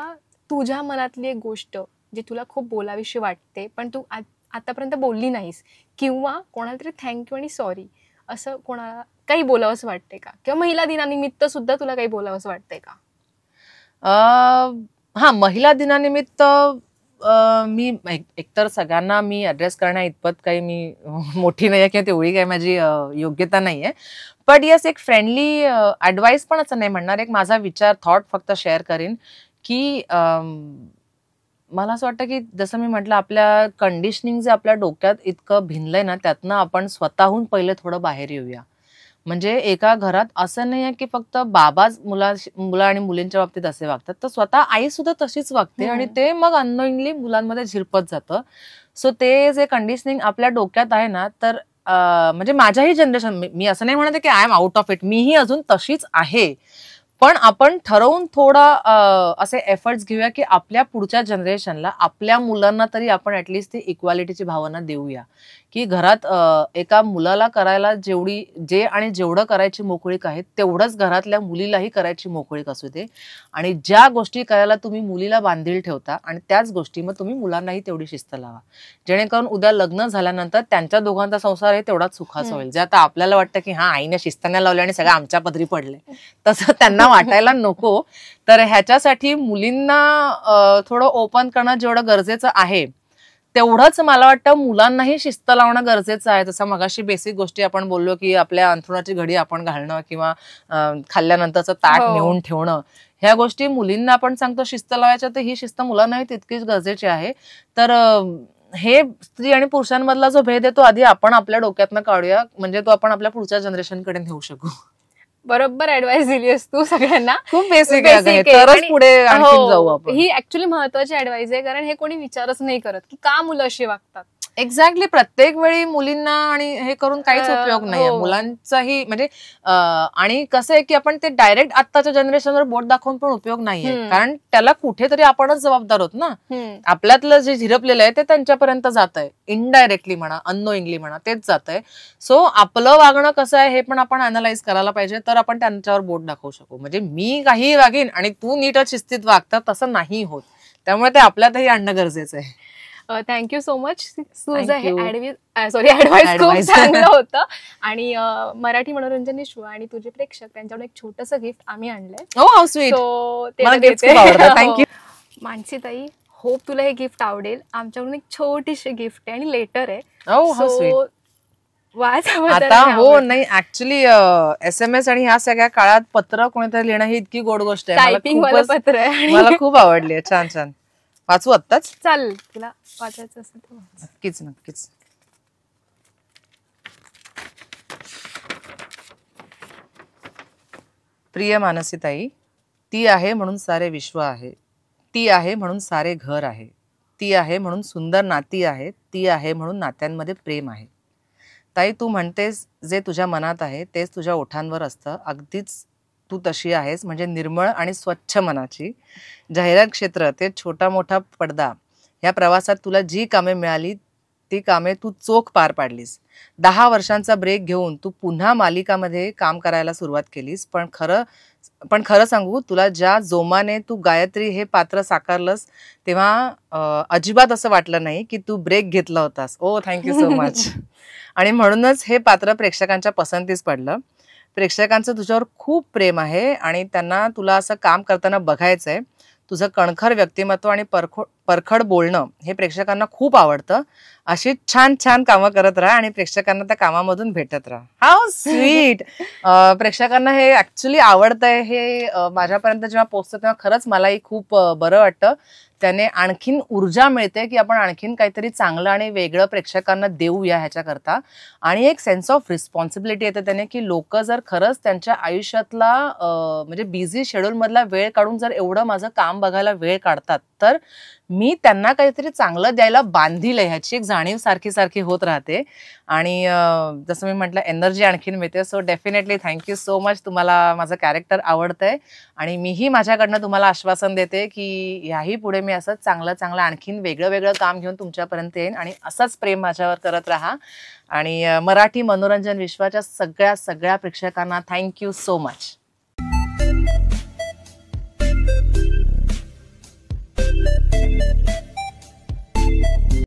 तुझ्या मनातली एक गोष्ट जी तुला खूप बोलावीशी वाटते पण तू आतापर्यंत बोलली नाहीस, किंवा कोणाला तरी थँक्यू आणि सॉरी असं कोणाला काही बोलावंसं वाटतंय का, किंवा महिला दिनानिमित्त सुद्धा तुला काही बोलावंसं वाटतंय का? हा, महिला दिनानिमित्त मी एकतर सगळ्यांना मी ऍड्रेस करण्या इतपत काही मी मोठी नाहीये किंवा तेवढी काही माझी योग्यता नाहीये. बट येस, एक फ्रेंडली ऍडवाइस पण असं नाही म्हणणार, एक माझा विचार थॉट फक्त शेअर करीन की मला असं वाटतं की जसं मी म्हटलं, आपल्या कंडिशनिंग जे आपल्या डोक्यात इतकं भिनलंय ना, त्यातनं आपण स्वतःहून पहिले थोडं बाहेर येऊया. म्हणजे एका घरात असं नाही आहे की फक्त बाबाच मुला आणि मुलींच्या बाबतीत असे वागतात, तर स्वतः आई सुद्धा तशीच वागते आणि ते मग अननोइंगली मुलांमध्ये झिरपत जातं. सो ते जे कंडिशनिंग आपल्या डोक्यात आहे ना, तर म्हणजे माझ्याही जनरेशन, मी असं नाही म्हणते की I am out of it, मीही अजून तशीच आहे, पण आपण ठरवून थोडा असे एफर्ट्स घेऊया की आपल्या पुढच्या जनरेशनला, आपल्या मुलांना तरी आपण ऍटलिस्ट ती इक्वालिटीची भावना देऊया की घरात एका मुलाला करायला जेवढं करायची मोकळीक आहे तेवढंच घरातल्या मुलीलाही करायची मोकळीक असू दे. आणि ज्या गोष्टी करायला तुम्ही मुलीला बांधील ठेवता आणि त्याच गोष्टी मग तुम्ही मुलांनाही तेवढी शिस्त लावा, जेणेकरून उद्या लग्न झाल्यानंतर त्यांच्या दोघांचा संसार हे तेवढाच सुखाचा होईल. जे आता आपल्याला वाटतं की हा, आईने शिस्त नाही लावली आणि सगळं आमच्या पदरी पडले, तसं त्यांना वाटायला नको. तर ह्याच्यासाठी मुलींना थोडं ओपन करणं जेवढं गरजेचं आहे तेवढंच मला वाटतं मुलांनाही शिस्त लावणं गरजेचं आहे. जसं मगाशी बेसिक गोष्टी आपण बोललो की आपल्या अंथरुणाची घडी आपण घालणं किंवा खाल्ल्यानंतरचं ताट नेऊन ठेवणं, ह्या गोष्टी मुलींना आपण सांगतो शिस्त लावायच्या, तर ही शिस्त मुलांनाही तितकीच गरजेची आहे. तर हे स्त्री आणि पुरुषांमधला जो भेद आहे तो आधी आपण आपल्या डोक्यातनं काढूया, म्हणजे तो आपण आपल्या पुढच्या जनरेशनकडे नेऊ शकू. बरोबर ऍडवाइस दिली आहेस तू सगळ्यांना. खूप बेसिक आहे, तरच पुढे आणखी जाऊ आपण. ही ऍक्च्युअली महत्वाची ऍडवाइस आहे, कारण हे कोणी विचारच नाही करत की का मुलं अशी वागतात. एक्झॅक्टली, प्रत्येक वेळी मुलींना आणि हे करून काहीच उपयोग नाहीये मुलांचाही. म्हणजे आणि कसं आहे की आपण ते डायरेक्ट आत्ताच्या जनरेशनवर बोट दाखवून पण उपयोग नाहीये, कारण त्याला कुठेतरी आपणच जबाबदार होत ना. आपल्यातलं जे झिरपलेलं आहे ते त्यांच्यापर्यंत जात आहे, इनडायरेक्टली म्हणा, अननोइंगली म्हणा, तेच जात आहे. सो आपलं वागणं कसं आहे हे पण आपण अनालाइज करायला पाहिजे, तर आपण त्यांच्यावर बोट दाखवू शकू. म्हणजे मी काही वागीन आणि तू नीटच शिस्तीत वागतं, तसं नाही होत. त्यामुळे ते आपल्यातही आणणं गरजेचं आहे. Thank you so much. तुझं हे ऍडवाइस खूप चांगलं होतं. आणि मराठी मनोरंजन विश्व आणि तुझे प्रेक्षक त्यांच्याकडून एक छोटंसं गिफ्ट आम्ही आणलंय. How sweet. थँक्यू मानसीताई. होप तुला हे गिफ्ट आवडेल. आमच्याकडून एक छोटीशी गिफ्ट आहे आणि लेटर आहे. आता हो नाही, ऍक्च्युली SMS आणि ह्या सगळ्या काळात पत्र कोणीतरी लिहिणं ही इतकी गोड गोष्ट आहे. मला खूप आवडली. छान छान. वाचू आत्ताच? चालेल, तुला वाचायचं असेल तर. नक्कीच नक्कीच. प्रिय मानसीताई, ती आहे म्हणून सारे विश्व आहे, ती आहे म्हणून सारे घर आहे, ती आहे म्हणून सुंदर नाती आहेत, ती आहे म्हणून नात्यांमध्ये प्रेम आहे. ताई, तू म्हणतेस जे तुझ्या मनात आहे तेच तुझ्या ओठांवर असतं. अगदीच तू तशी आहेस, म्हणजे निर्मळ आणि स्वच्छ मनाची. जाहिरात क्षेत्र ते छोटा मोठा पडदा, या प्रवासात तुला जी कामे मिळाली ती कामे तू चोख पार पाडलीस. 10 वर्षांचा ब्रेक घेऊन तू पुन्हा मालिकामध्ये काम करायला सुरुवात केलीस. पण खरं सांगू, तुला ज्या जोमाने तू गायत्री हे पात्र साकारलंस तेव्हा अजिबात असं वाटलं नाही की तू ब्रेक घेतला होतास. ओ, थँक्यू सो मच. आणि म्हणूनच हे पात्र प्रेक्षकांच्या पसंतीस पडलं. प्रेक्षकांचं तुझ्यावर खूप प्रेम आहे आणि त्यांना तुला असं काम करताना बघायचंय. तुझं कणखर व्यक्तिमत्व आणि परखड बोलणं हे प्रेक्षकांना खूप आवडतं. अशी छान छान कामं करत राहा आणि प्रेक्षकांना त्या कामामधून भेटत राहा. How sweet. प्रेक्षकांना हे ऍक्च्युली आवडतंय हे माझ्यापर्यंत जेव्हा पोहोचतं तेव्हा खरंच मलाही खूप बरं वाटतं. त्याने आणखीन ऊर्जा मिळते की आपण आणखीन काहीतरी चांगलं आणि वेगळं प्रेक्षकांना देऊया ह्याच्याकरता. आणि एक सेन्स ऑफ रिस्पॉन्सिबिलिटी येते त्याने की लोक जर खरंच त्यांच्या आयुष्यातला म्हणजे बिझी शेड्यूलमधला वेळ काढून जर एवढं माझं काम बघायला वेळ काढतात तर मी त्यांना काहीतरी चांगलं द्यायला बांधील आहे ह्याची एक जाणीव सारखी सारखी होत राहते. आणि जसं मी म्हटलं, एनर्जी आणखीन मिळते. So definitely thank you so much. तुम्हाला माझं कॅरेक्टर आवडतंय आणि मीही माझ्याकडनं तुम्हाला आश्वासन देते की याही पुढे मी असं चांगलं चांगलं आणखीन वेगळं वेगळं काम घेऊन तुमच्यापर्यंत येईन आणि असंच प्रेम माझ्यावर करत राहा. आणि मराठी मनोरंजन विश्वाच्या सगळ्या सगळ्या प्रेक्षकांना थँक्यू सो मच.